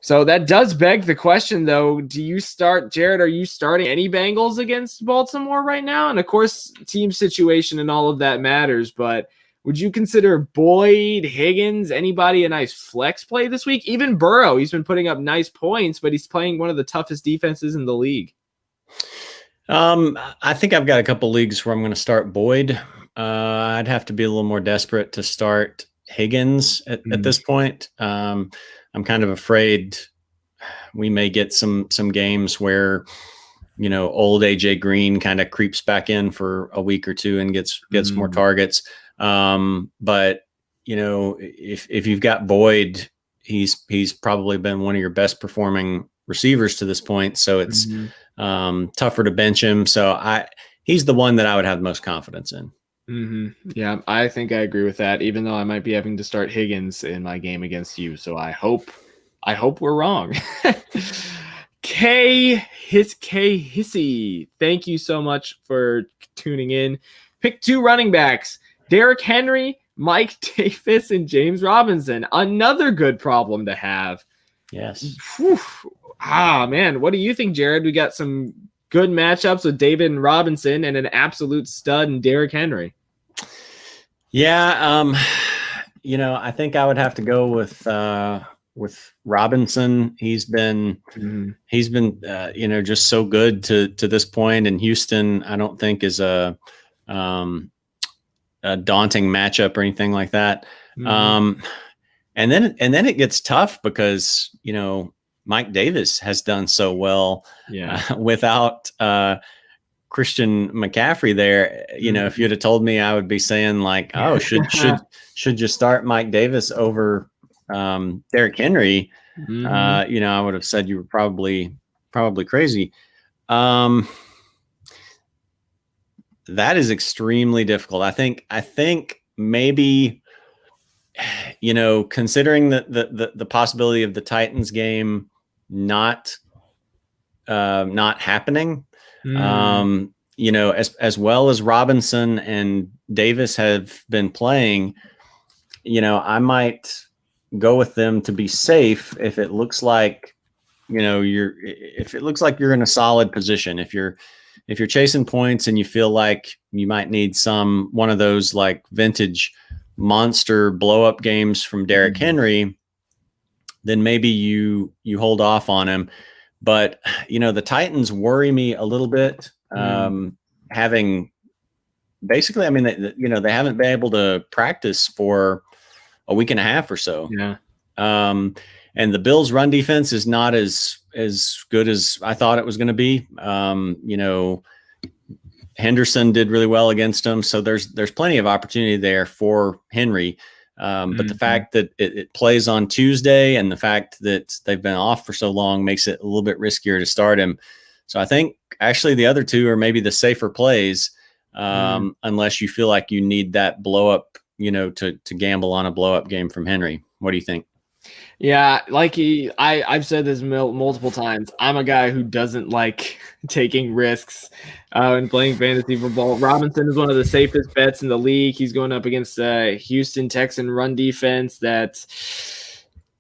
So that does beg the question, though. Do you start, Jared, are you starting any Bengals against Baltimore right now? And, of course, team situation and all of that matters, but would you consider Boyd, Higgins, anybody a nice flex play this week? Even Burrow, he's been putting up nice points, but he's playing one of the toughest defenses in the league. I think I've got a couple leagues where I'm going to start Boyd. I'd have to be a little more desperate to start Higgins at this point. I'm kind of afraid we may get some games where, old AJ Green kind of creeps back in for a week or two and gets more targets. But if you've got Boyd, he's probably been one of your best performing receivers to this point. So it's tougher to bench him. So he's the one that I would have the most confidence in. Yeah, I think I agree with that, even though I might be having to start Higgins in my game against you. So I hope we're wrong. Hissy, thank you so much for tuning in. Pick 2 running backs, Derrick Henry, Mike Davis, and James Robinson. Another good problem to have. Yes. Whew. Man, what do you think, Jared? We got some good matchups with David and Robinson and an absolute stud in Derrick Henry. Yeah, I think I would have to go with Robinson. He's been just so good to this point. And Houston, I don't think is a daunting matchup or anything like that. And then it gets tough because Mike Davis has done so well without Christian McCaffrey there. If you'd have told me, I would be saying like, oh, should you start Mike Davis over Derrick Henry? I would have said you were probably crazy. That is extremely difficult. I think maybe, considering the possibility of the Titans game not happening, as well as Robinson and Davis have been playing, I might go with them to be safe if it looks like, you're in a solid position. If you're chasing points and you feel like you might need one of those like vintage monster blow up games from Derrick Henry, then maybe you hold off on him. But, the Titans worry me a little bit, having basically, they haven't been able to practice for a week and a half or so. Yeah. And the Bills' run defense is not as good as I thought it was going to be. Henderson did really well against them. So there's plenty of opportunity there for Henry. But the fact that it plays on Tuesday and the fact that they've been off for so long makes it a little bit riskier to start him. So I think actually the other two are maybe the safer plays, unless you feel like you need that blow up, to gamble on a blow up game from Henry. What do you think? Yeah, I've said this multiple times. I'm a guy who doesn't like taking risks and playing fantasy football. Robinson is one of the safest bets in the league. He's going up against Houston Texan run defense that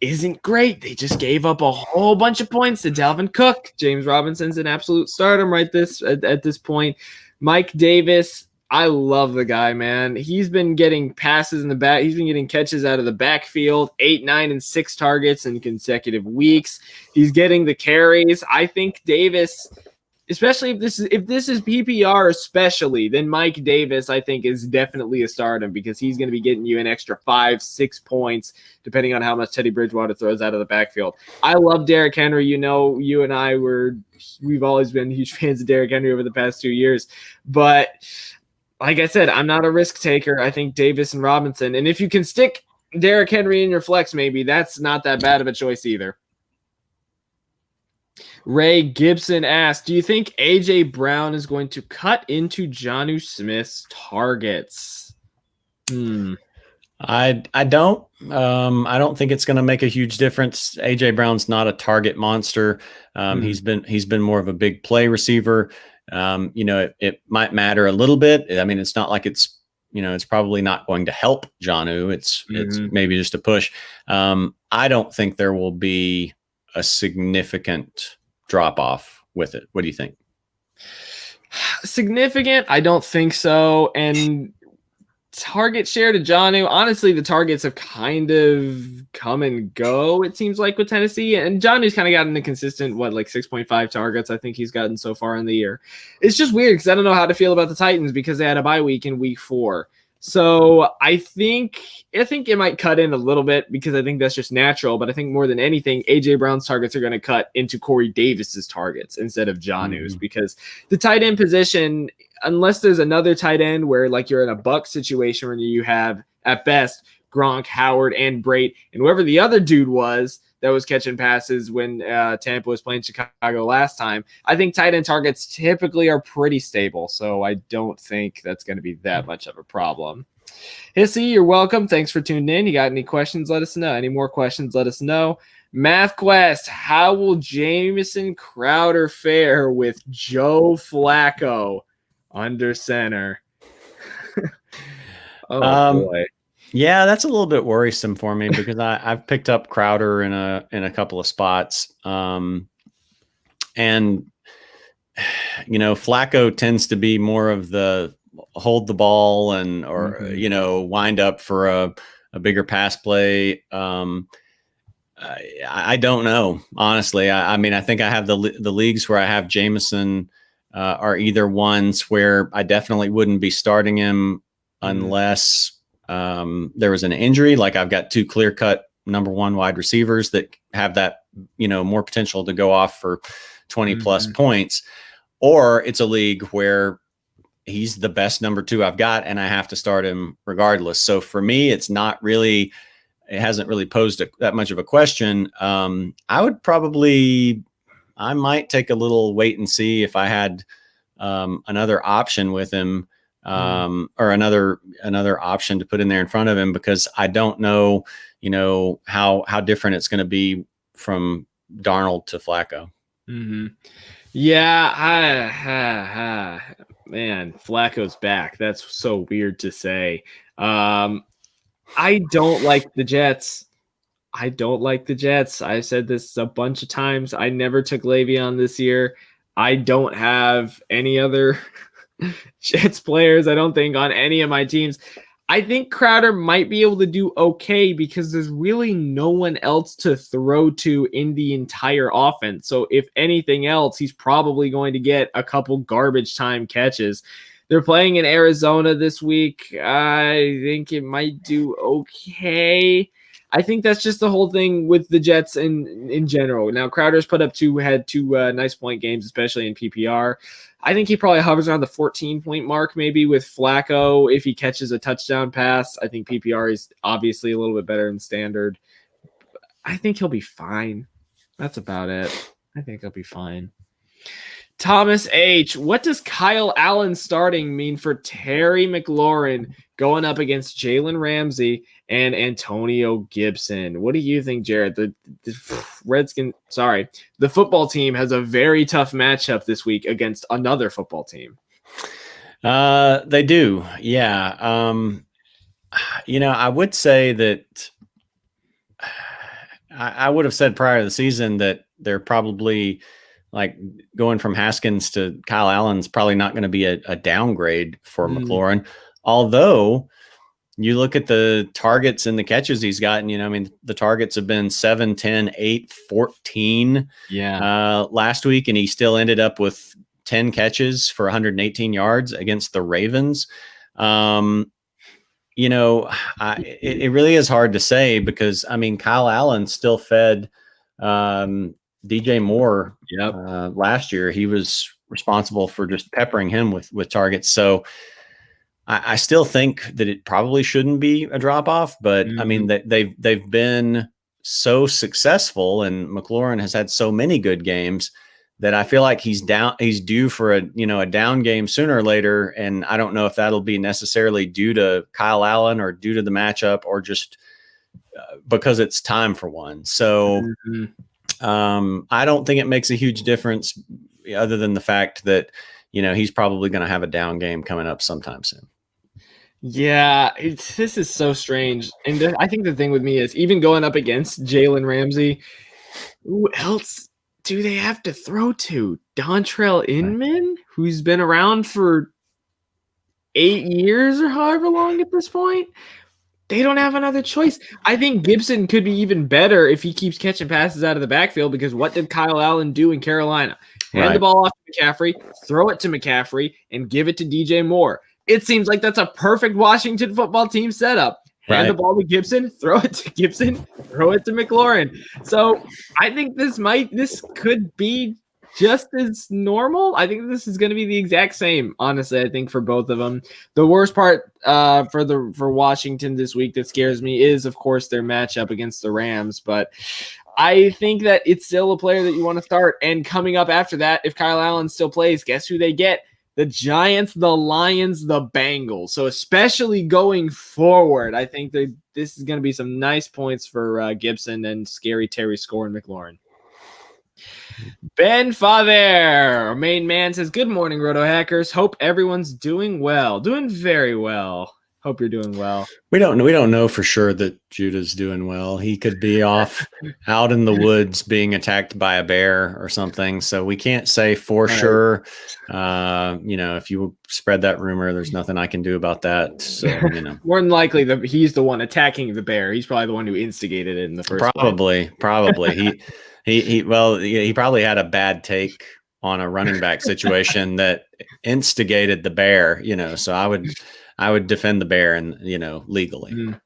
isn't great. They just gave up a whole bunch of points to Dalvin Cook. James Robinson's an absolute stardom at this point. Mike Davis, I love the guy, man. He's been getting passes in the back. He's been getting catches out of the backfield, 8, 9, and 6 targets in consecutive weeks. He's getting the carries. I think Davis, especially if this is PPR especially, then Mike Davis, I think, is definitely a stardom because he's going to be getting you an extra 5, 6 points, depending on how much Teddy Bridgewater throws out of the backfield. I love Derrick Henry. You and I we've always been huge fans of Derrick Henry over the past 2 years. But like I said, I'm not a risk taker. I think Davis and Robinson. And if you can stick Derrick Henry in your flex, maybe that's not that bad of a choice either. Ray Gibson asked, do you think A.J. Brown is going to cut into Jonnu Smith's targets? I don't. I don't think it's going to make a huge difference. AJ Brown's not a target monster. He's been more of a big play receiver. It might matter a little bit. I mean, it's not like it's probably not going to help Jonnu. It's maybe just a push. I don't think there will be a significant drop off with it. What do you think? Significant? I don't think so. And target share to Jonnu, honestly, the targets have kind of come and go, it seems like, with Tennessee. And Jonnu's kind of gotten a consistent, 6.5 targets I think he's gotten so far in the year. It's just weird because I don't know how to feel about the Titans because they had a bye week in week 4. So I think it might cut in a little bit because I think that's just natural. But I think more than anything, A.J. Brown's targets are going to cut into Corey Davis's targets instead of Jonnu's because the tight end position, unless there's another tight end where you're in a Buck situation where you have at best Gronk, Howard, and Brait, and whoever the other dude was that was catching passes when Tampa was playing Chicago last time, I think tight end targets typically are pretty stable. So I don't think that's going to be that much of a problem. Hissy, you're welcome. Thanks for tuning in. You got any questions? Let us know. Any more questions? Let us know. Math Quest, how will Jamison Crowder fare with Joe Flacco under center? Boy. Yeah, that's a little bit worrisome for me because I've picked up Crowder in a couple of spots. And Flacco tends to be more of the hold the ball or wind up for a bigger pass play. I don't know, honestly. I mean, I think I have the leagues where I have Jamison are either ones where I definitely wouldn't be starting him unless there was an injury. Like I've got 2 clear-cut number 1 wide receivers that have that, more potential to go off for 20 plus points, or it's a league where he's the best number 2 I've got and I have to start him regardless. So for me, it hasn't really posed that much of a question. I might take a little wait and see if I had another option with him. Or another option to put in there in front of him, because I don't know, how different it's going to be from Darnold to Flacco. Yeah, man, Flacco's back. That's so weird to say. I don't like the Jets. I've said this a bunch of times. I never took Le'Veon this year. I don't have any other Jets players, I don't think, on any of my teams. I think Crowder might be able to do okay because there's really no one else to throw to in the entire offense. So if anything else, he's probably going to get a couple garbage time catches. They're playing in Arizona this week. I think it might do okay. I think that's just the whole thing with the Jets in general. Now, Crowder's had two nice point games, especially in PPR. I think he probably hovers around the 14-point mark, maybe with Flacco if he catches a touchdown pass. I think PPR is obviously a little bit better than standard. I think he'll be fine. That's about it. I think he'll be fine. Thomas H., what does Kyle Allen starting mean for Terry McLaurin going up against Jalen Ramsey and Antonio Gibson? What do you think, Jared? The football team has a very tough matchup this week against another football team. They do. Yeah. I would say that I would have said prior to the season that they're probably like going from Haskins to Kyle Allen's probably not going to be a downgrade for McLaurin. Although you look at the targets and the catches he's gotten, the targets have been 7, 10, 8, 14 last week, and he still ended up with 10 catches for 118 yards against the Ravens. It really is hard to say because, Kyle Allen still fed DJ Moore last year. He was responsible for just peppering him with targets. So I still think that it probably shouldn't be a drop off, but they've been so successful, and McLaurin has had so many good games that I feel like he's due for a down game sooner or later. And I don't know if that'll be necessarily due to Kyle Allen or due to the matchup or just because it's time for one. So I don't think it makes a huge difference other than the fact that, he's probably going to have a down game coming up sometime soon. Yeah, this is so strange. And I think the thing with me is even going up against Jalen Ramsey, who else do they have to throw to? Dontrell Inman, who's been around for 8 years or however long at this point? They don't have another choice. I think Gibson could be even better if he keeps catching passes out of the backfield, because what did Kyle Allen do in Carolina? Hand the ball off to McCaffrey, throw it to McCaffrey, and give it to DJ Moore. It seems like that's a perfect Washington football team setup. Hand the ball to Gibson, throw it to Gibson, throw it to McLaurin. So I think this could be just as normal. I think this is going to be the exact same, honestly, I think, for both of them. The worst part for Washington this week that scares me is, of course, their matchup against the Rams. But I think that it's still a player that you want to start. And coming up after that, if Kyle Allen still plays, guess who they get? The Giants, the Lions, the Bengals. So especially going forward, I think that this is going to be some nice points for Gibson and Scary Terry scoring McLaurin. Ben Father, our main man, says, good morning, RotoHackers. Hope everyone's doing well. Doing very well. Hope you're doing well. We don't know for sure that Judah's doing well. He could be off out in the woods being attacked by a bear or something. So we can't say for sure. If you spread that rumor, there's nothing I can do about that. So, more than likely he's the one attacking the bear. He's probably the one who instigated it in the first place. Probably. He probably had a bad take on a running back situation that instigated the bear, so I would defend the bear and, legally.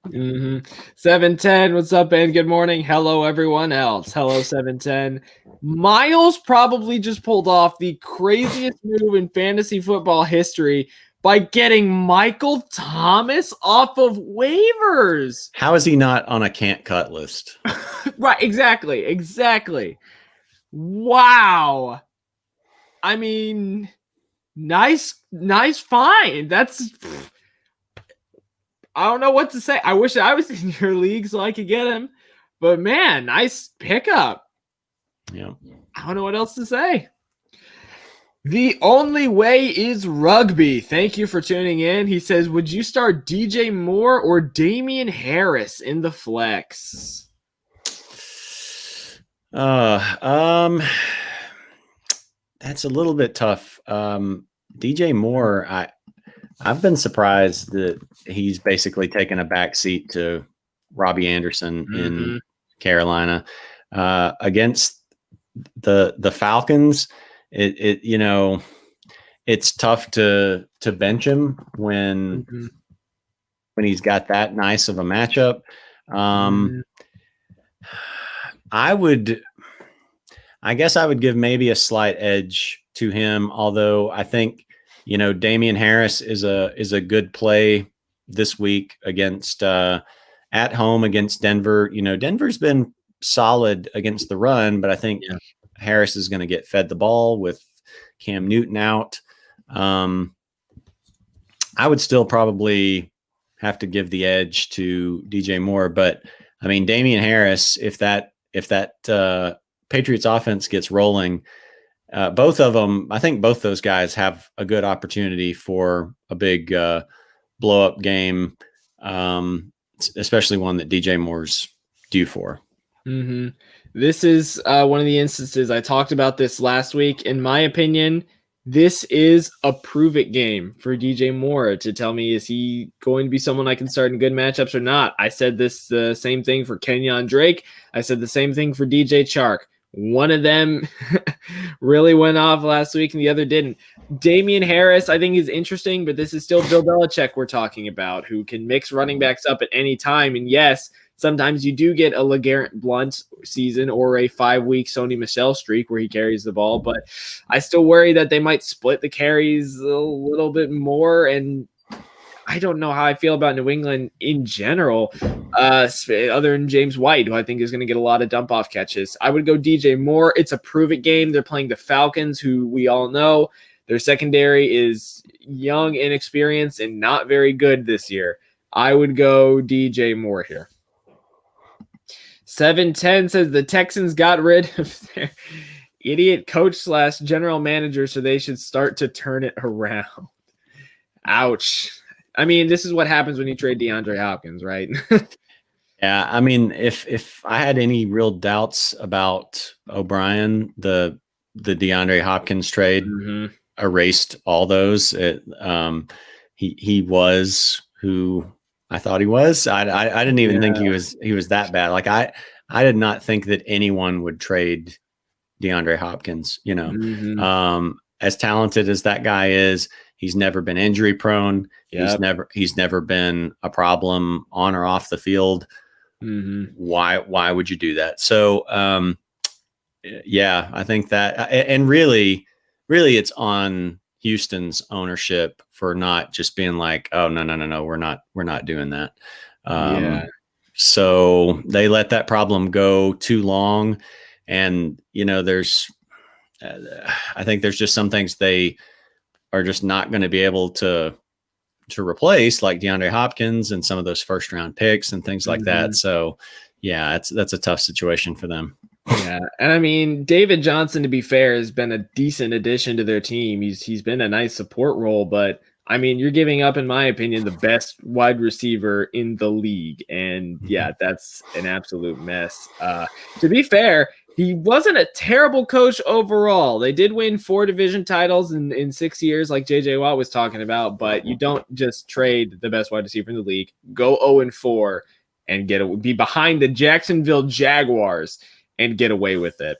710, what's up, Ben? Good morning. Hello, everyone else. Hello, 710. Miles probably just pulled off the craziest move in fantasy football history by getting Michael Thomas off of waivers. How is he not on a can't cut list? Right, exactly. Wow. I mean, nice find. I don't know what to say. I wish I was in your league so I could get him. But man, nice pickup. Yeah. I don't know what else to say. The only way is rugby. Thank you for tuning in. He says, would you start DJ Moore or Damian Harris in the flex? That's a little bit tough. DJ Moore, I've been surprised that he's basically taken a back seat to Robbie Anderson in Carolina against the Falcons. It's tough to bench him when he's got that nice of a matchup. I guess I would give maybe a slight edge to him, although I think, Damian Harris is a good play this week against at home against Denver. Denver's been solid against the run, but I think Harris is going to get fed the ball with Cam Newton out. I would still probably have to give the edge to DJ Moore, but I mean, Damian Harris, if that Patriots offense gets rolling, both of them, I think both those guys have a good opportunity for a big blow up game, especially one that DJ Moore's due for. This is one of the instances I talked about this last week. In my opinion, this is a prove it game for DJ Moore to tell me, is he going to be someone I can start in good matchups or not? I said the same thing for Kenyon Drake. I said the same thing for DJ Chark. One of them really went off last week and the other didn't. Damian Harris, I think, is interesting, but this is still Bill Belichick we're talking about, who can mix running backs up at any time. And yes, sometimes you do get a LeGarrette Blount season or a 5-week Sony Michel streak where he carries the ball, but I still worry that they might split the carries a little bit more. And I don't know how I feel about New England in general, other than James White, who I think is going to get a lot of dump-off catches. I would go DJ Moore. It's a prove-it game. They're playing the Falcons, who we all know. Their secondary is young, inexperienced, and not very good this year. I would go DJ Moore here. 710 says the Texans got rid of their idiot coach / general manager, so they should start to turn it around. Ouch. I mean, this is what happens when you trade DeAndre Hopkins, right? Yeah, I mean, if I had any real doubts about O'Brien, the DeAndre Hopkins trade erased all those. He was who I thought he was. I didn't even think he was that bad. Like I did not think that anyone would trade DeAndre Hopkins. You know, as talented as that guy is, he's never been injury prone. Yep. He's never been a problem on or off the field. Why would you do that? So, yeah, I think that, and really it's on Houston's ownership for not just being like, oh, no, we're not doing that. So they let that problem go too long. And, you know, I think there's just some things they are just not going to be able to replace, like DeAndre Hopkins and some of those first round picks and things like that. So yeah, that's a tough situation for them. Yeah. And I mean, David Johnson, to be fair, has been a decent addition to their team. He's been a nice support role, but I mean, you're giving up, in my opinion, the best wide receiver in the league. And yeah, that's an absolute mess. To be fair, he wasn't a terrible coach overall. They did win 4 division titles in 6 years, like JJ Watt was talking about, but you don't just trade the best wide receiver in the league, go 0-4 and be behind the Jacksonville Jaguars and get away with it.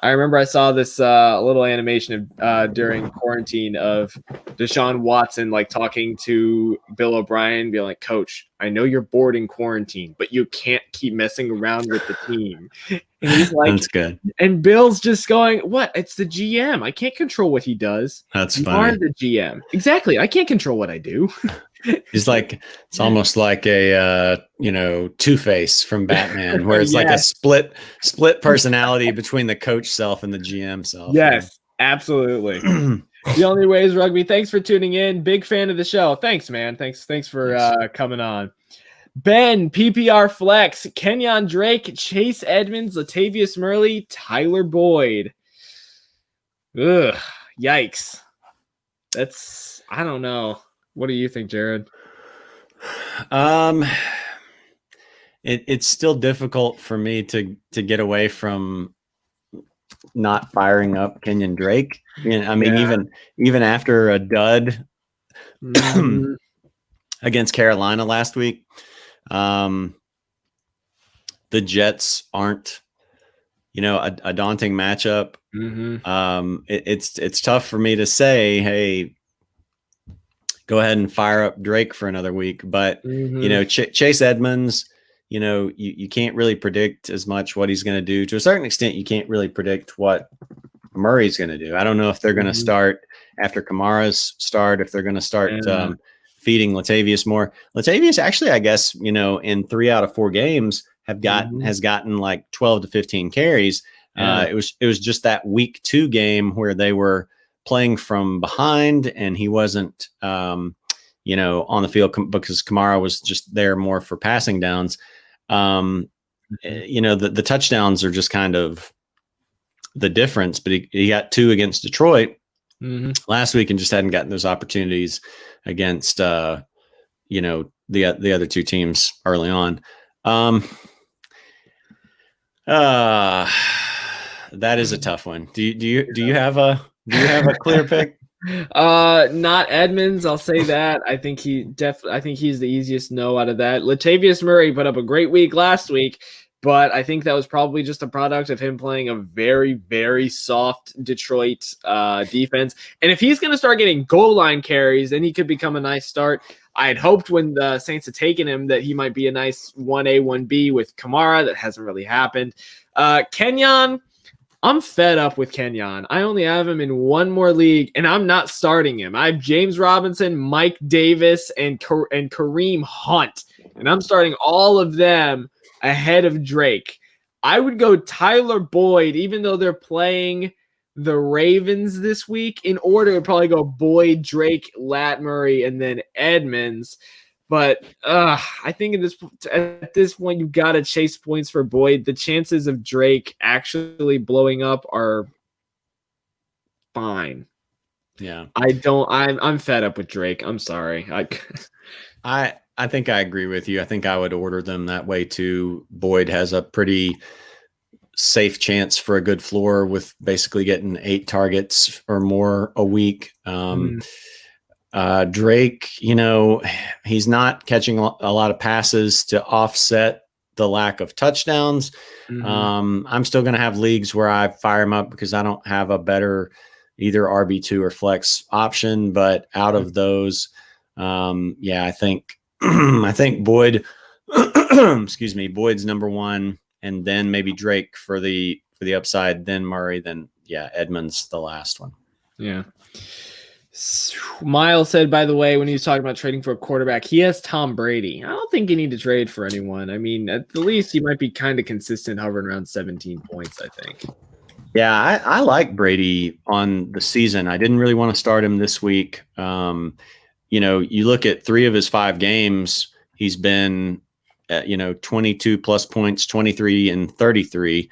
I remember I saw this little animation during quarantine of Deshaun Watson like talking to Bill O'Brien, being like, "Coach, I know you're bored in quarantine, but you can't keep messing around with the team." And he's like, "That's good." And Bill's just going, "What? It's the GM. I can't control what he does." That's you funny. are the GM. Exactly. I can't control what I do. He's like, it's almost like a Two-Face from Batman, where it's like a split personality between the coach self and the GM self. Yes, absolutely. The Only Way is Rugby. Thanks for tuning in. Big fan of the show. Thanks, man. Thanks for coming on. Ben, PPR Flex, Kenyon Drake, Chase Edmonds, Latavius Murray, Tyler Boyd. Ugh, yikes. I don't know. What do you think, Jared? It's still difficult for me to get away from not firing up Kenyon Drake. I mean, even after a dud against Carolina last week, the Jets aren't, a daunting matchup. It's tough for me to say, hey, go ahead and fire up Drake for another week. But, Chase Edmonds, you can't really predict as much what he's going to do. To a certain extent, you can't really predict what Murray's going to do. I don't know if they're going to start after Kamara's start, if they're going to start feeding Latavius more. Latavius actually, I guess, in 3 out of 4 games has gotten like 12 to 15 carries. It was just that week 2 game where they were playing from behind and he wasn't, on the field because Kamara was just there more for passing downs. The touchdowns are just kind of the difference, but he got 2 against Detroit last week and just hadn't gotten those opportunities against, the other 2 teams early on. That is a tough one. Do you have a clear pick? Not Edmonds, I'll say that. I think he's the easiest no out of that. Latavius Murray put up a great week last week, but I think that was probably just a product of him playing a very, very soft Detroit defense. And if he's going to start getting goal line carries, then he could become a nice start. I had hoped when the Saints had taken him that he might be a nice 1A, 1B with Kamara. That hasn't really happened. Kenyon, I'm fed up with Kenyon. I only have him in one more league, and I'm not starting him. I have James Robinson, Mike Davis, and Kareem Hunt, and I'm starting all of them ahead of Drake. I would go Tyler Boyd, even though they're playing the Ravens this week. In order, would probably go Boyd, Drake, Lat Murray, and then Edmonds. But I think at this point, you've got to chase points for Boyd. The chances of Drake actually blowing up are fine. Yeah, I'm fed up with Drake. I'm sorry. I think I agree with you. I think I would order them that way too. Boyd has a pretty safe chance for a good floor with basically getting 8 targets or more a week. Drake, he's not catching a lot of passes to offset the lack of touchdowns. I'm still going to have leagues where I fire him up because I don't have a better either RB2 or flex option. But out of those, I think I think Boyd, excuse me, Boyd's number one, and then maybe Drake for the upside, then Murray, then Edmonds the last one. Yeah. Miles said, by the way, when he was talking about trading for a quarterback, he has Tom Brady. I don't think you need to trade for anyone. I mean, at the least, he might be kind of consistent, hovering around 17 points, I think. Yeah, I like Brady on the season. I didn't really want to start him this week. You look at 3 of his 5 games, he's been at, 22 plus points, 23 and 33.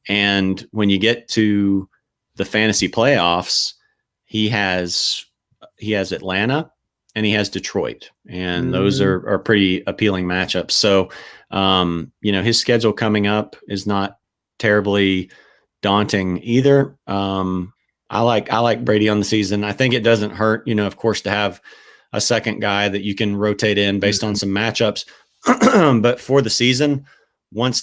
And when you get to the fantasy playoffs, he has Atlanta and he has Detroit, and those are pretty appealing matchups. So, his schedule coming up is not terribly daunting either. I like Brady on the season. I think it doesn't hurt, of course, to have a second guy that you can rotate in based on some matchups. But for the season, once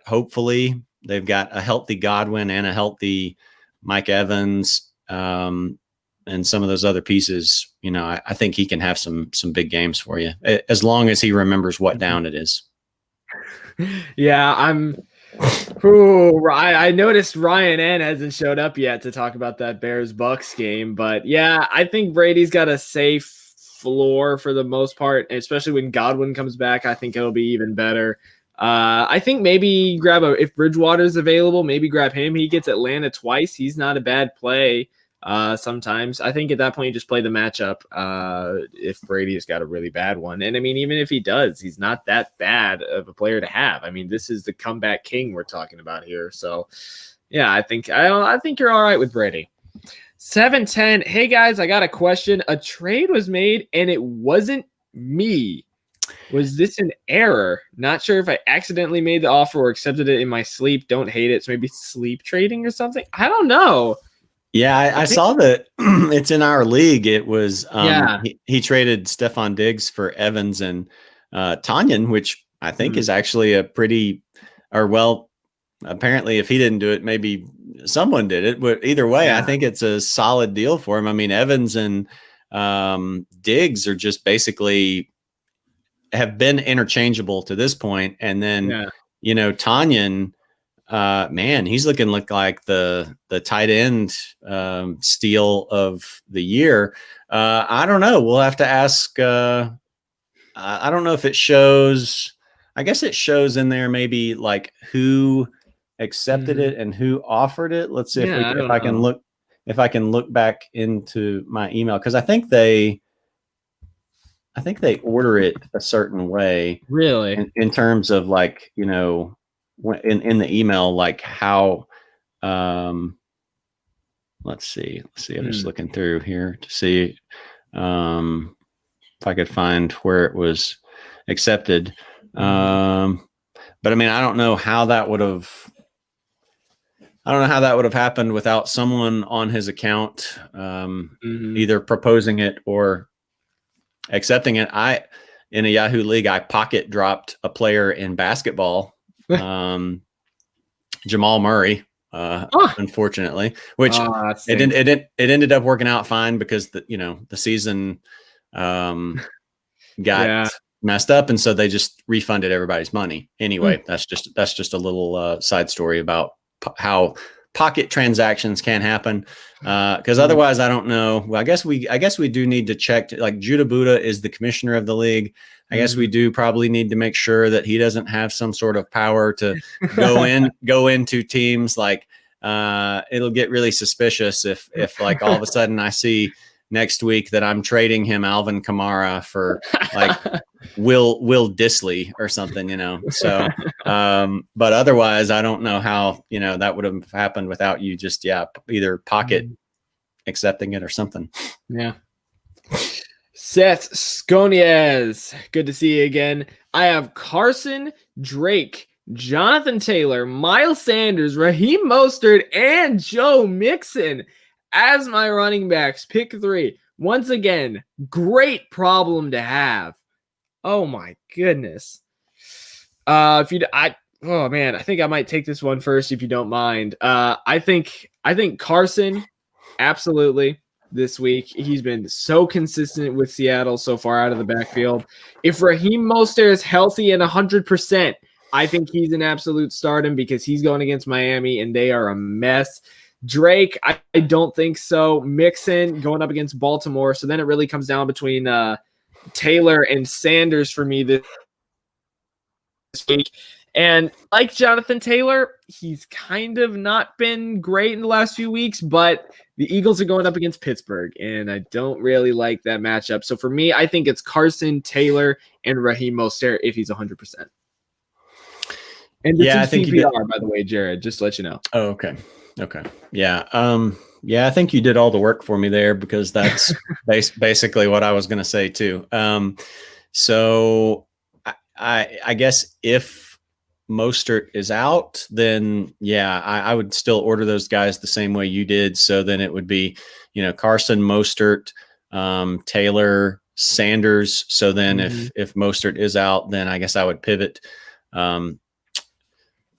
hopefully they've got a healthy Godwin and a healthy Mike Evans, and some of those other pieces, I think he can have some big games for you as long as he remembers what down it is. Yeah, I noticed Ryan N hasn't showed up yet to talk about that Bears-Bucks game, but yeah, I think Brady's got a safe floor for the most part, especially when Godwin comes back. I think it'll be even better. I think maybe if Bridgewater's available, maybe grab him. He gets Atlanta twice. He's not a bad play. Sometimes I think at that point you just play the matchup. If Brady's got a really bad one, and I mean, even if he does, he's not that bad of a player to have. I mean, this is the comeback king we're talking about here. So, yeah, I think you're all right with Brady. 710. Hey guys, I got a question. A trade was made and it wasn't me. Was this an error? Not sure if I accidentally made the offer or accepted it in my sleep. Don't hate it. So maybe sleep trading or something. I don't know. Yeah, I saw that it's in our league. It was he traded Stephon Diggs for Evans and Tanyan, which I think is actually a pretty apparently if he didn't do it, maybe someone did it. But either way, I think it's a solid deal for him. I mean, Evans and Diggs are just basically have been interchangeable to this point. And then, Tanyan, man, he's looking like the tight end steal of the year. I don't know. We'll have to ask. I don't know if it shows. I guess it shows in there maybe like who accepted it and who offered it. Let's see if I can look back into my email, because I think they order it a certain way. Really? In terms of like, in the email, like how, let's see. I'm just looking through here to see if I could find where it was accepted. But I mean, I don't know how that would have happened without someone on his account, either proposing it or accepting it. In a Yahoo league, I pocket dropped a player in basketball, Jamal Murray, unfortunately, which it ended up working out fine because the season got messed up, and so they just refunded everybody's money. Anyway, that's just a little side story about how pocket transactions can happen. Because otherwise, I don't know. Well, I guess we do need to check. Like Judah Buddha is the commissioner of the league. I guess we do probably need to make sure that he doesn't have some sort of power to go into teams. Like it'll get really suspicious if like all of a sudden I see next week that I'm trading him Alvin Kamara for like Will Disley or something, So, but otherwise, I don't know how that would have happened without you just either pocket accepting it or something. Yeah. Seth Skoniez, good to see you again. I have Carson, Drake, Jonathan Taylor, Miles Sanders, Raheem Mostert, and Joe Mixon as my running backs. Pick 3. Once again, great problem to have. Oh my goodness. I think I might take this one first if you don't mind. I think Carson, absolutely. This week, he's been so consistent with Seattle so far out of the backfield. If Raheem Mostert is healthy and 100%, I think he's an absolute stardom because he's going against Miami and they are a mess. Drake, I don't think so. Mixon going up against Baltimore. So then it really comes down between Taylor and Sanders for me this week. And like Jonathan Taylor, he's kind of not been great in the last few weeks, but the Eagles are going up against Pittsburgh, and I don't really like that matchup. So for me, I think it's Carson, Taylor, and Raheem Mostert if he's 100%. And this is PPR, by the way, Jared, just to let you know. Oh, okay. Yeah. I think you did all the work for me there because that's basically what I was going to say too. So I guess if Mostert is out, then I would still order those guys the same way you did. So then it would be, Carson, Mostert, Taylor, Sanders. So then if Mostert is out, then I guess I would pivot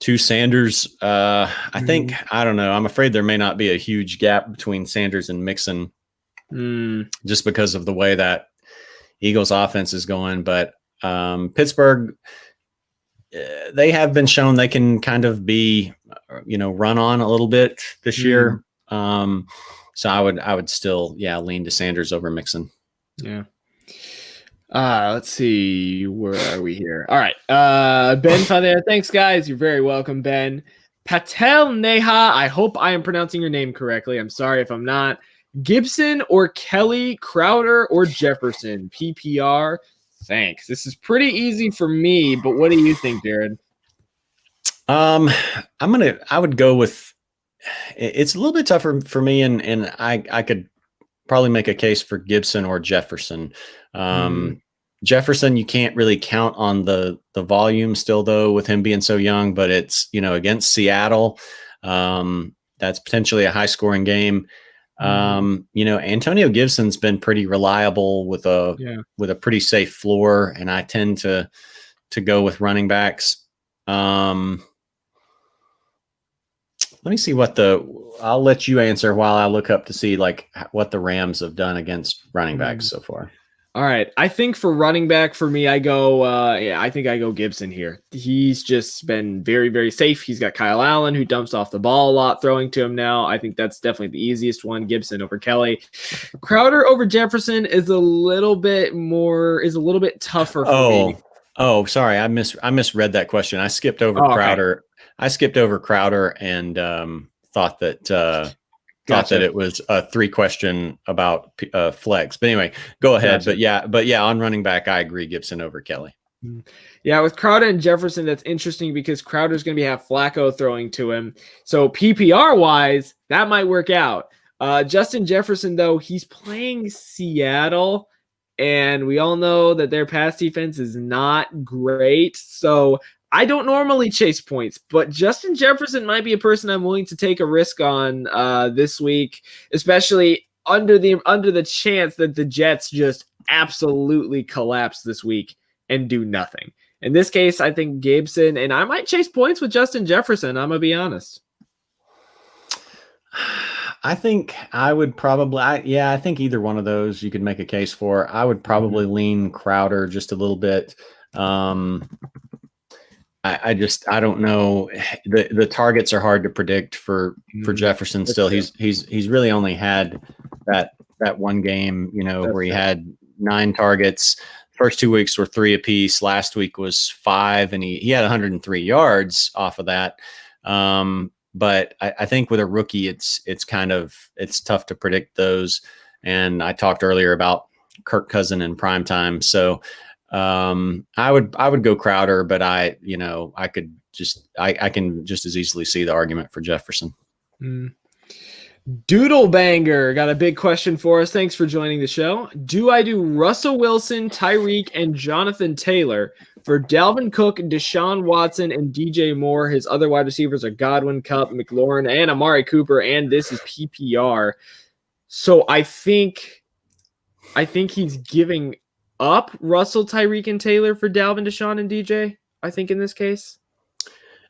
to Sanders. I think, I don't know. I'm afraid there may not be a huge gap between Sanders and Mixon just because of the way that Eagles offense is going. But Pittsburgh, they have been shown they can kind of be, run on a little bit this year. So I would still, lean to Sanders over Mixon. Yeah. Let's see. Where are we here? All right. Ben Father. Thanks, guys. You're very welcome, Ben. Patel Neha. I hope I am pronouncing your name correctly. I'm sorry if I'm not. Gibson or Kelly, Crowder or Jefferson? PPR. Thanks. This is pretty easy for me, but what do you think, Jared? I would go with, it's a little bit tougher for me, and I could probably make a case for Gibson or Jefferson. Jefferson, you can't really count on the volume still, though, with him being so young, but it's, against Seattle. That's potentially a high scoring game. Antonio Gibson's been pretty reliable with a pretty safe floor, and I tend to go with running backs. Let me see I'll let you answer while I look up to see like what the Rams have done against running backs so far. All right. I think for running back, for me, I think I go Gibson here. He's just been very, very safe. He's got Kyle Allen, who dumps off the ball a lot, throwing to him now. I think that's definitely the easiest one. Gibson over Kelly. Crowder over Jefferson is a little bit tougher for me. Oh, sorry. I misread that question. I skipped over Crowder. Okay. I skipped over Crowder and thought that it was a 3-question about flex. But anyway, go ahead. Gotcha. But yeah, on running back, I agree. Gibson over Kelly. Yeah, with Crowder and Jefferson, that's interesting because Crowder's going to have Flacco throwing to him. So PPR wise, that might work out. Justin Jefferson, though, he's playing Seattle, and we all know that their pass defense is not great. So I don't normally chase points, but Justin Jefferson might be a person I'm willing to take a risk on this week, especially under the chance that the Jets just absolutely collapse this week and do nothing. In this case, I think Gibson, and I might chase points with Justin Jefferson. I'm going to be honest. I think I would probably, I think either one of those you could make a case for. I would probably lean Crowder just a little bit. I don't know. The targets are hard to predict for Jefferson. Still, he's really only had that one game, where he had 9 targets. First 2 weeks were 3 apiece. Last week was 5, and he had 103 yards off of that. But I think with a rookie, it's tough to predict those. And I talked earlier about Kirk Cousin in prime time. So I would go Crowder, but I can just as easily see the argument for Jefferson. Doodle Banger got a big question for us. Thanks for joining the show. Do I do Russell Wilson, Tyreek, and Jonathan Taylor for Dalvin Cook, Deshaun Watson, and DJ Moore? His other wide receivers are Godwin, Kupp, McLaurin, and Amari Cooper, and this is PPR. So I think he's giving up Russell, Tyreek, and Taylor for Dalvin, Deshaun, and DJ, I think, in this case.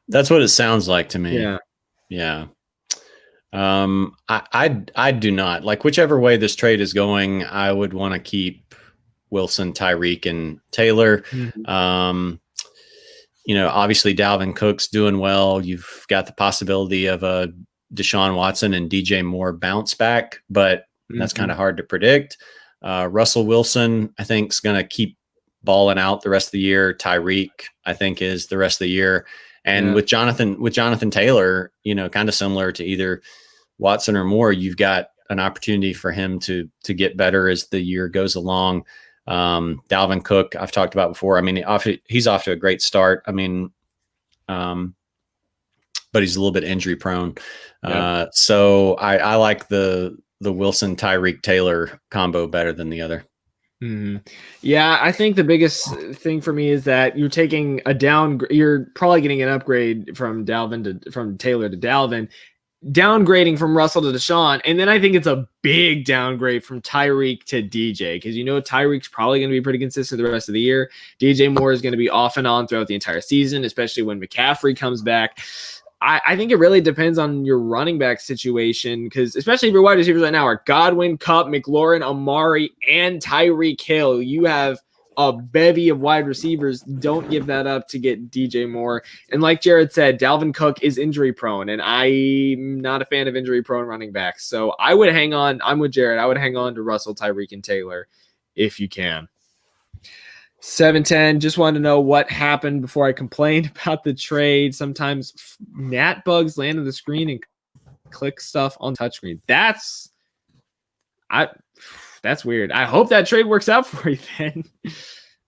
That's what it sounds like to me. Yeah. I do not like whichever way this trade is going. I would want to keep Wilson, Tyreek, and Taylor. Obviously Dalvin Cook's doing well. You've got the possibility of a Deshaun Watson and DJ Moore bounce back, but that's kind of hard to predict. Russell Wilson, I think, is going to keep balling out the rest of the year. Tyreek, I think, is the rest of the year. And with Jonathan Taylor, kind of similar to either Watson or Moore, you've got an opportunity for him to get better as the year goes along. Dalvin Cook, I've talked about before. I mean, he's off to a great start. I mean, but he's a little bit injury prone. So I like the Wilson, Tyreek, Taylor combo better than the other. Yeah, I think the biggest thing for me is that you're taking you're probably getting an upgrade from Taylor to Dalvin, downgrading from Russell to Deshaun, and then I think it's a big downgrade from Tyreek to DJ, because Tyreek's probably going to be pretty consistent the rest of the year. DJ Moore is going to be off and on throughout the entire season, especially when McCaffrey comes back. I think it really depends on your running back situation, because especially if your wide receivers right now are Godwin, Kupp, McLaurin, Amari, and Tyreek Hill. You have a bevy of wide receivers. Don't give that up to get DJ Moore. And like Jared said, Dalvin Cook is injury prone, and I'm not a fan of injury prone running backs. So I would hang on. I'm with Jared. I would hang on to Russell, Tyreek, and Taylor if you can. 710, just wanted to know what happened before I complained about the trade. Sometimes gnat bugs land on the screen and click stuff on touchscreen. That's weird. I hope that trade works out for you then.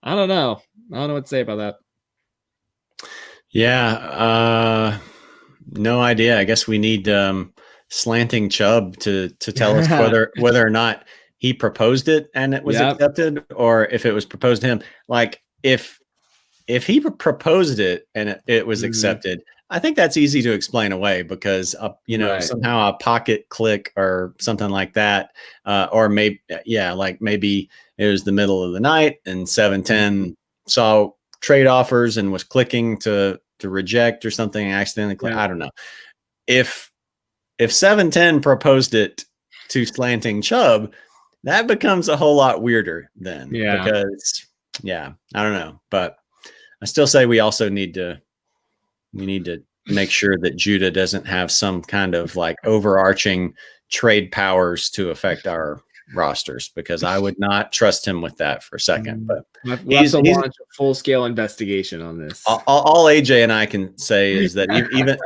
I don't know what to say about that. Yeah, no idea. I guess we need Slanting Chubb to tell us whether or not he proposed it and it was accepted, or if it was proposed to him. Like if he proposed it and it was accepted, I think that's easy to explain away, because somehow a pocket click or something like that, or maybe it was the middle of the night and 710 saw trade offers and was clicking to reject or something and accidentally click. I don't know. If 710 proposed it to Slanting Chubb, that becomes a whole lot weirder then. Because I don't know, but I still say we need to make sure that Judah doesn't have some kind of like overarching trade powers to affect our rosters, because I would not trust him with that for a second. But he's launch a full-scale investigation on this. All AJ and I can say is that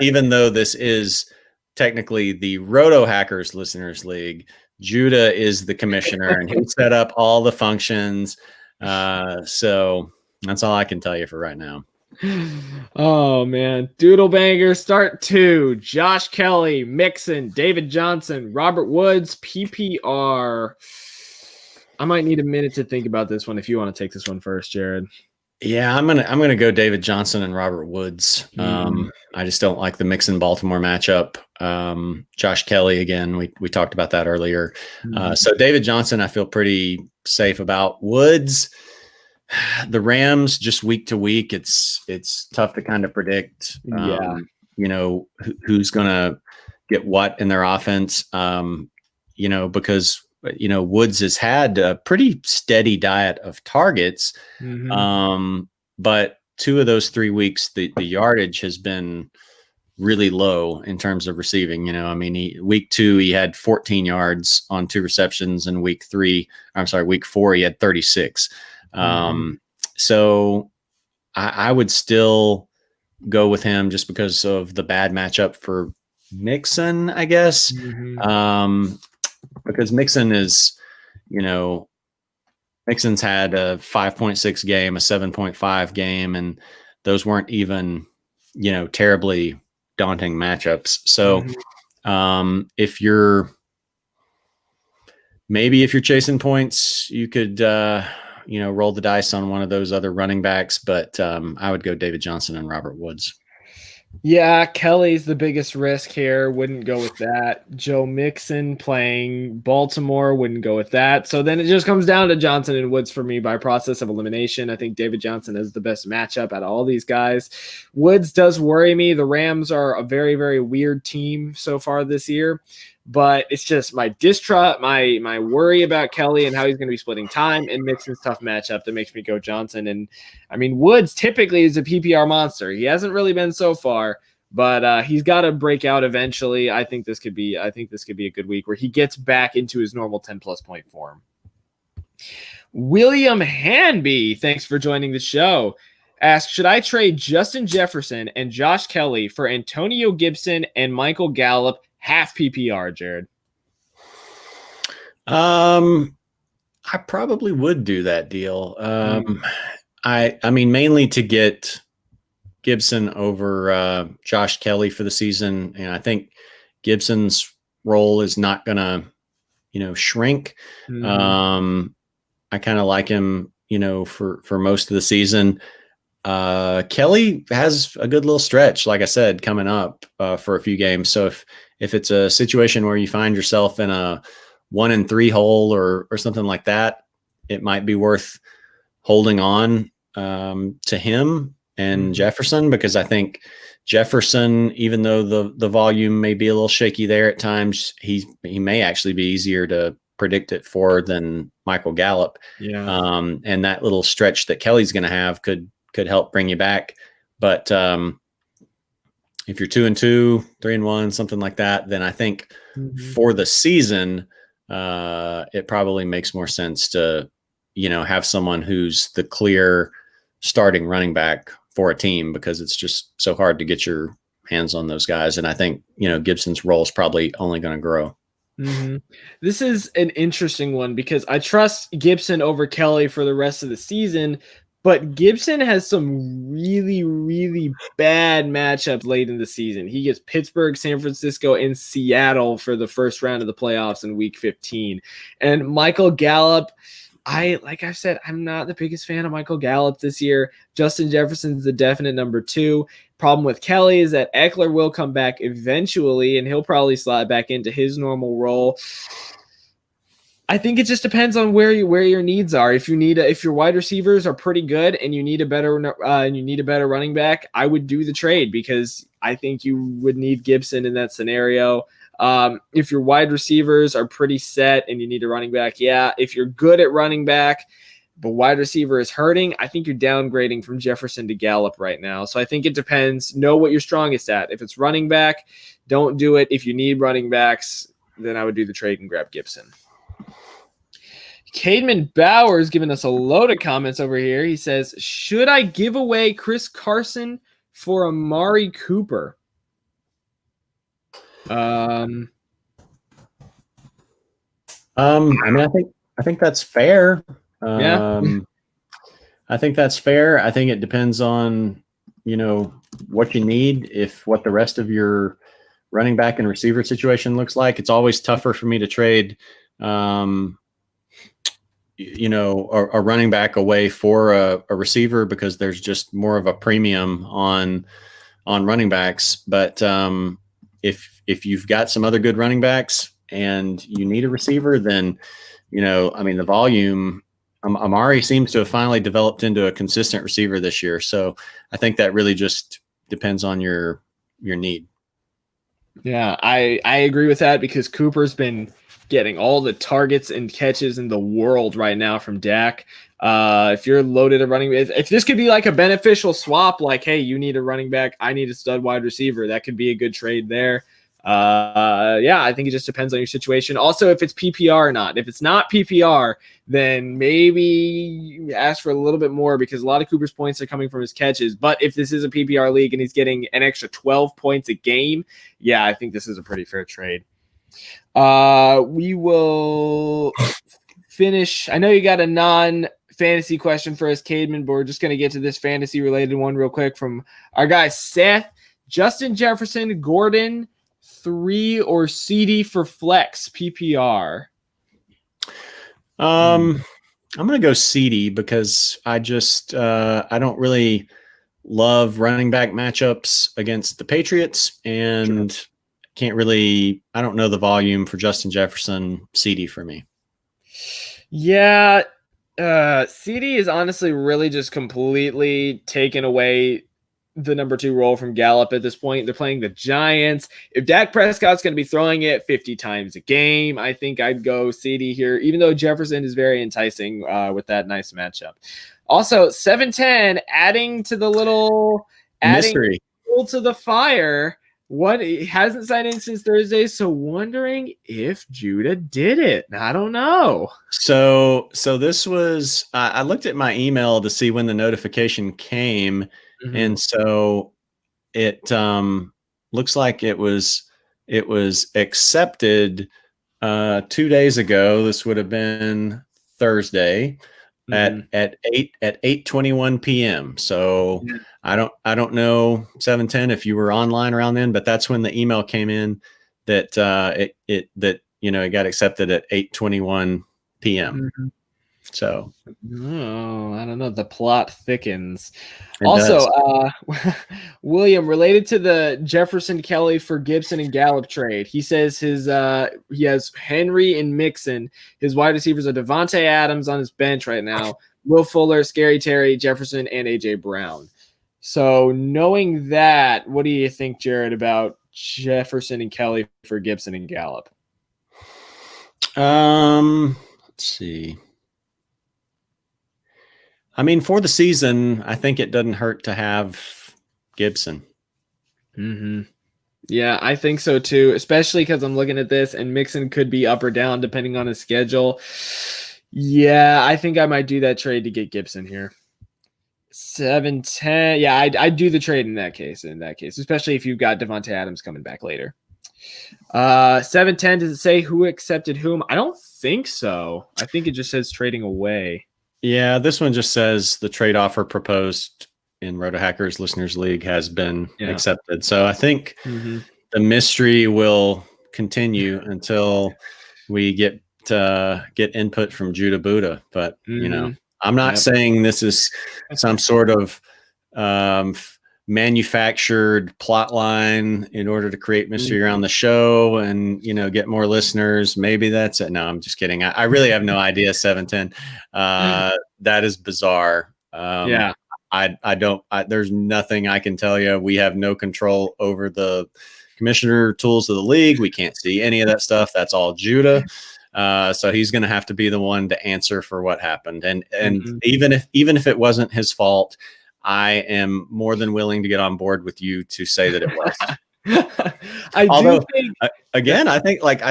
even though this is technically the RotoHackers Listeners League, Judah is the commissioner and he set up all the functions. So that's all I can tell you for right now. Oh man. Doodle Banger start 2. Josh Kelly, Mixon, David Johnson, Robert Woods, PPR. I might need a minute to think about this one if you want to take this one first, Jared. Yeah, I'm gonna go David Johnson and Robert Woods. I just don't like the Mixon Baltimore matchup. Josh Kelly, again, we talked about that earlier. So David Johnson, I feel pretty safe about. Woods, the Rams, just week to week, it's tough to kind of predict. Who's gonna get what in their offense. Because Woods has had a pretty steady diet of targets. But 2 of those 3 weeks, the yardage has been really low in terms of receiving. I mean, week 2, he had 14 yards on 2 receptions, and week 4, he had 36. So I would still go with him just because of the bad matchup for Mixon, I guess. Because Mixon is, Mixon's had a 5.6 game, a 7.5 game, and those weren't even, terribly daunting matchups. So if you're chasing points, you could, roll the dice on one of those other running backs, but I would go David Johnson and Robert Woods. Yeah, Kelly's the biggest risk here. Wouldn't go with that. Joe Mixon playing Baltimore, wouldn't go with that. So then it just comes down to Johnson and Woods for me by process of elimination. I think David Johnson is the best matchup out of all these guys. Woods does worry me. The Rams are a very, very weird team so far this year. But it's just my distrust, my worry about Kelly and how he's going to be splitting time, and Mixon's tough matchup that makes me go Johnson. And I mean, Woods typically is a PPR monster. He hasn't really been so far, but he's got to break out eventually. I think this could be a good week where he gets back into his normal 10+ point form. William Hanby, thanks for joining the show. Asked, should I trade Justin Jefferson and Josh Kelly for Antonio Gibson and Michael Gallup? Half PPR, Jared. I probably would do that deal. I mean, mainly to get Gibson over Josh Kelly for the season, and I think Gibson's role is not gonna, shrink. I kind of like him, for most of the season. Kelly has a good little stretch, like I said, coming up for a few games. So if it's a situation where you find yourself in a 1-3 hole or something like that, it might be worth holding on to him and Jefferson, because I think Jefferson, even though the volume may be a little shaky there at times, he may actually be easier to predict it for than Michael Gallup. Yeah. And that little stretch that Kelly's going to have could help bring you back. But if you're 2-2, 3-1, something like that, then I think for the season, it probably makes more sense to, have someone who's the clear starting running back for a team, because it's just so hard to get your hands on those guys. And I think, Gibson's role is probably only going to grow. This is an interesting one because I trust Gibson over Kelly for the rest of the season, but Gibson has some really, really bad matchups late in the season. He gets Pittsburgh, San Francisco, and Seattle for the first round of the playoffs in week 15. And Michael Gallup, like I've said, I'm not the biggest fan of Michael Gallup this year. Justin Jefferson's the definite number 2. Problem with Kelly is that Eckler will come back eventually, and he'll probably slide back into his normal role. I think it just depends on where your needs are. If your wide receivers are pretty good and you need a better running back, I would do the trade, because I think you would need Gibson in that scenario. If your wide receivers are pretty set and you need a running back, yeah. If you're good at running back, but wide receiver is hurting, I think you're downgrading from Jefferson to Gallup right now. So I think it depends. Know what you're strongest at. If it's running back, don't do it. If you need running backs, then I would do the trade and grab Gibson. Cademan Bauer's giving us a load of comments over here. He says, should I give away Chris Carson for Amari Cooper? I mean, I think that's fair. Yeah. I think that's fair. I think it depends on, what you need, what the rest of your running back and receiver situation looks like. It's always tougher for me to trade, a running back away for a receiver, because there's just more of a premium on running backs. But if you've got some other good running backs and you need a receiver, then, the volume, Amari seems to have finally developed into a consistent receiver this year. So I think that really just depends on your need. Yeah, I agree with that because Cooper's been getting all the targets and catches in the world right now from Dak. If you're loaded at running, if this could be like a beneficial swap, like, hey, you need a running back, I need a stud wide receiver, that could be a good trade there. Yeah, I think it just depends on your situation. Also, if it's PPR or not. If it's not PPR, then maybe ask for a little bit more because a lot of Cooper's points are coming from his catches. But if this is a PPR league and he's getting an extra 12 points a game, yeah, I think this is a pretty fair trade. We will finish. I know you got a non-fantasy question for us, Cademan, but we're just going to get to this fantasy-related one real quick from our guy Seth. Justin Jefferson, Gordon, 3 or CD for flex PPR. I'm going to go CD because I just I don't really love running back matchups against the Patriots and can't really, I don't know the volume for Justin Jefferson. CD for me. Yeah, CD is honestly really just completely taken away the number 2 role from Gallup at this point. They're playing the Giants. If Dak Prescott's going to be throwing it 50 times a game, I think I'd go CD here, even though Jefferson is very enticing with that nice matchup. Also, 710 adding to the little mystery to the fire. What, he hasn't signed in since Thursday, so wondering if Judah did it. I don't know. So this was I looked at my email to see when the notification came, and so it looks like it was accepted 2 days ago. This would have been Thursday at 8:21 p.m. So I don't know 710 if you were online around then, but that's when the email came in that it got accepted at 8:21 p.m. So I don't know. The plot thickens. Also, William, related to the Jefferson, Kelly for Gibson and Gallup trade, he says he has Henry and Mixon. His wide receivers are Devontae Adams on his bench right now, Will Fuller, Scary Terry, Jefferson, and AJ Brown. So knowing that, what do you think, Jared, about Jefferson and Kelly for Gibson and Gallup? Let's see. I mean, for the season, I think it doesn't hurt to have Gibson. Yeah, I think so too, especially because I'm looking at this and Mixon could be up or down depending on his schedule. Yeah, I think I might do that trade to get Gibson here. 710. Yeah, I'd do the trade in that case, especially if you've got Devontae Adams coming back later. 710, does it say who accepted whom? I don't think so. I think it just says trading away. Yeah, this one just says the trade offer proposed in RotoHackers Listeners League has been accepted. So I think the mystery will continue until we get input from Judah Buddha. But I'm not saying this is some sort of manufactured plot line in order to create mystery around the show and get more listeners. Maybe that's it. No, I'm just kidding. I really have no idea. 710. That is bizarre. I don't. There's nothing I can tell you. We have no control over the commissioner tools of the league. We can't see any of that stuff. That's all Judah. So he's going to have to be the one to answer for what happened. And even if it wasn't his fault, I am more than willing to get on board with you to say that it was. I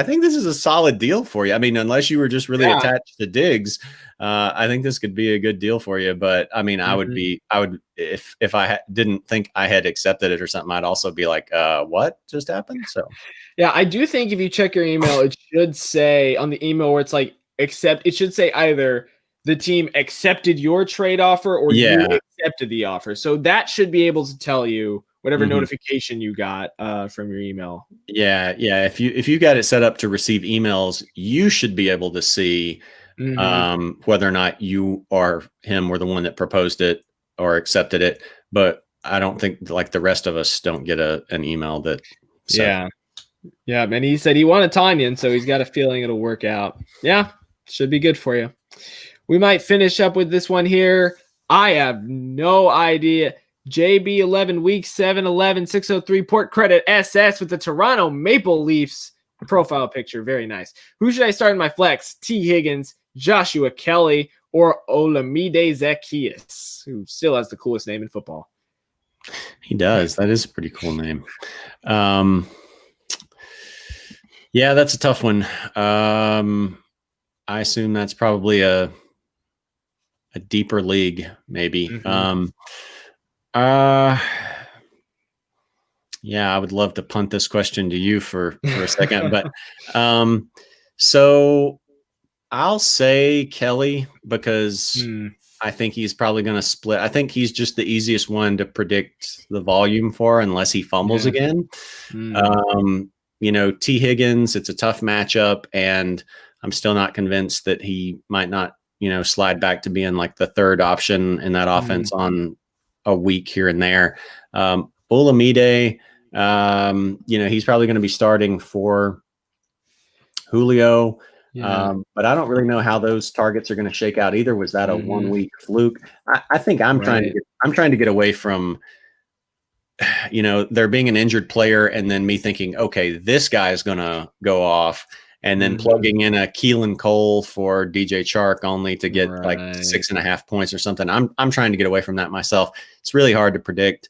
think this is a solid deal for you. I mean, unless you were just really attached to Diggs, I think this could be a good deal for you. But I mean, I would if I didn't think I had accepted it or something, I'd also be like, what just happened? So yeah, I do think if you check your email, it should say on the email where it's like it should say either the team accepted your trade offer or you accepted the offer. So that should be able to tell you whatever notification you got from your email. Yeah. If you got it set up to receive emails, you should be able to see whether or not you or him were the one that proposed it or accepted it. But I don't think like the rest of us don't get an email that. Yeah. And he said he wanted Tanyan, so he's got a feeling it'll work out. Yeah, should be good for you. We might finish up with this one here. I have no idea. JB11 Week 711 603 Port Credit SS with the Toronto Maple Leafs profile picture. Very nice. Who should I start in my flex? T. Higgins, Joshua Kelly, or Olamide Zacchaeus, who still has the coolest name in football. He does. That is a pretty cool name. Yeah, that's a tough one. I assume that's probably a deeper league, maybe. Mm-hmm. Yeah, I would love to punt this question to you for a second, but so I'll say Kelly because I think he's probably going to split. I think he's just the easiest one to predict the volume for unless he fumbles again. T. Higgins, it's a tough matchup, and I'm still not convinced that he might not, slide back to being like the third option in that offense on a week here and there. Olamide, he's probably going to be starting for Julio. But I don't really know how those targets are going to shake out either. Was that a 1 week fluke? I think I'm trying to get away from, there being an injured player and then me thinking, okay, this guy is going to go off, and then plugging in a Keelan Cole for DJ Chark only to get like 6.5 points or something. I'm trying to get away from that myself. It's really hard to predict.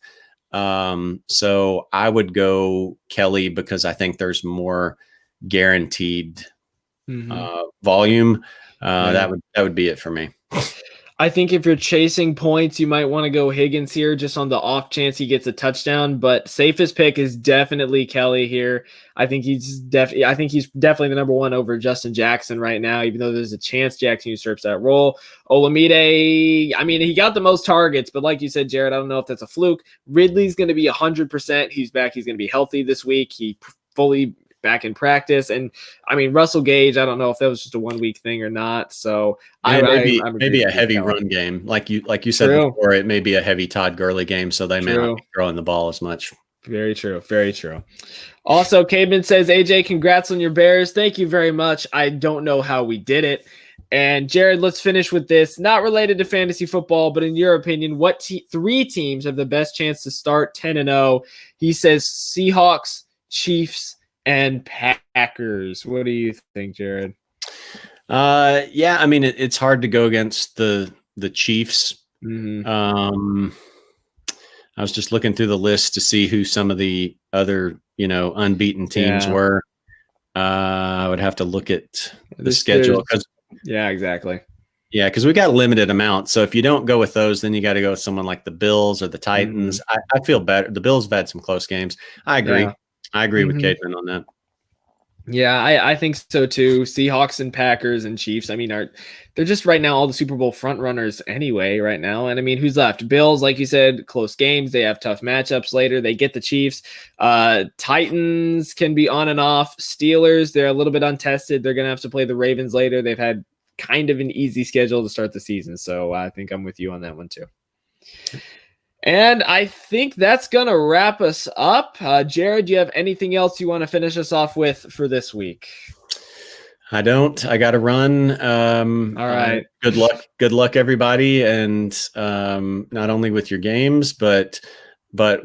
So I would go Kelly because I think there's more guaranteed volume. That would be it for me. I think if you're chasing points, you might want to go Higgins here just on the off chance he gets a touchdown, but safest pick is definitely Kelly here. I think he's definitely the number one over Justin Jackson right now, even though there's a chance Jackson usurps that role. Olamide, I mean, he got the most targets, but like you said, Jared, I don't know if that's a fluke. Ridley's going to be 100%. He's back. He's going to be healthy this week. He fully back in practice. And I mean, Russell Gage, I don't know if that was just a 1 week thing or not. So maybe a heavy run game. Like you said before, it may be a heavy Todd Gurley game. So they may not be throwing the ball as much. Very true. Very true. Also, Cademan says, AJ, congrats on your Bears. Thank you very much. I don't know how we did it. And Jared, let's finish with this. Not related to fantasy football, but in your opinion, what three teams have the best chance to start 10-0? He says Seahawks, Chiefs, and Packers. What do you think, Jared? Yeah, I mean, it's hard to go against the Chiefs. I was just looking through the list to see who some of the other, unbeaten teams were. I would have to look at the schedule. Yeah, exactly. Yeah, because we got a limited amount. So if you don't go with those, then you got to go with someone like the Bills or the Titans. I feel better. The Bills have had some close games. I agree. Yeah. I agree with Cademan on that. Yeah, I think so too. Seahawks and Packers and Chiefs. I mean, they're just right now all the Super Bowl front runners anyway right now. And I mean, who's left? Bills, like you said, close games. They have tough matchups later. They get the Chiefs. Titans can be on and off. Steelers, they're a little bit untested. They're going to have to play the Ravens later. They've had kind of an easy schedule to start the season. So I think I'm with you on that one too. And I think that's going to wrap us up. Jared, do you have anything else you want to finish us off with for this week? I don't. I got to run. All right. Good luck. Good luck, everybody. And not only with your games, but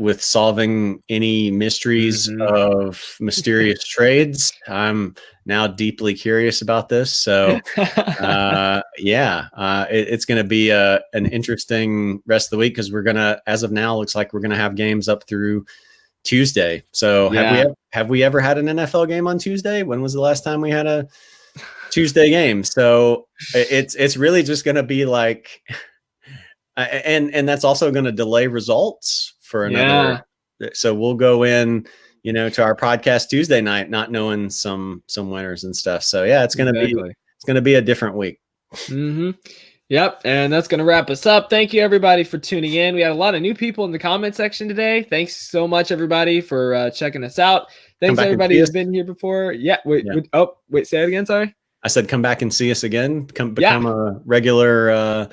with solving any mysteries of mysterious trades. I'm now deeply curious about this. So, it's going to be an interesting rest of the week because we're going to, as of now, looks like we're going to have games up through Tuesday. So have we ever had an NFL game on Tuesday? When was the last time we had a Tuesday game? So it's really just going to be like, and that's also going to delay results for another. So we'll go in, to our podcast Tuesday night, not knowing some winners and stuff. So yeah, it's going to be a different week. Yep. And that's going to wrap us up. Thank you everybody for tuning in. We had a lot of new people in the comment section today. Thanks so much everybody for checking us out. Thanks everybody who's been here before. Wait, say it again. Sorry. I said, come back and see us again. Become a regular,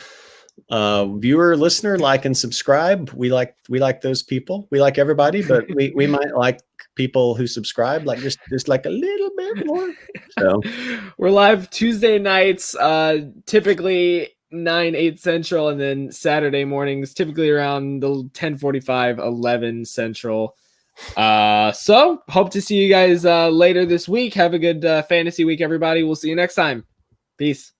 viewer, listener, like and subscribe. We like those people. We like everybody, but we might like people who subscribe like just like a little bit more. So we're live Tuesday nights, typically 9, 8 Central, and then Saturday mornings, typically around the 10:45, 11 Central. So hope to see you guys later this week. Have a good fantasy week, everybody. We'll see you next time. Peace.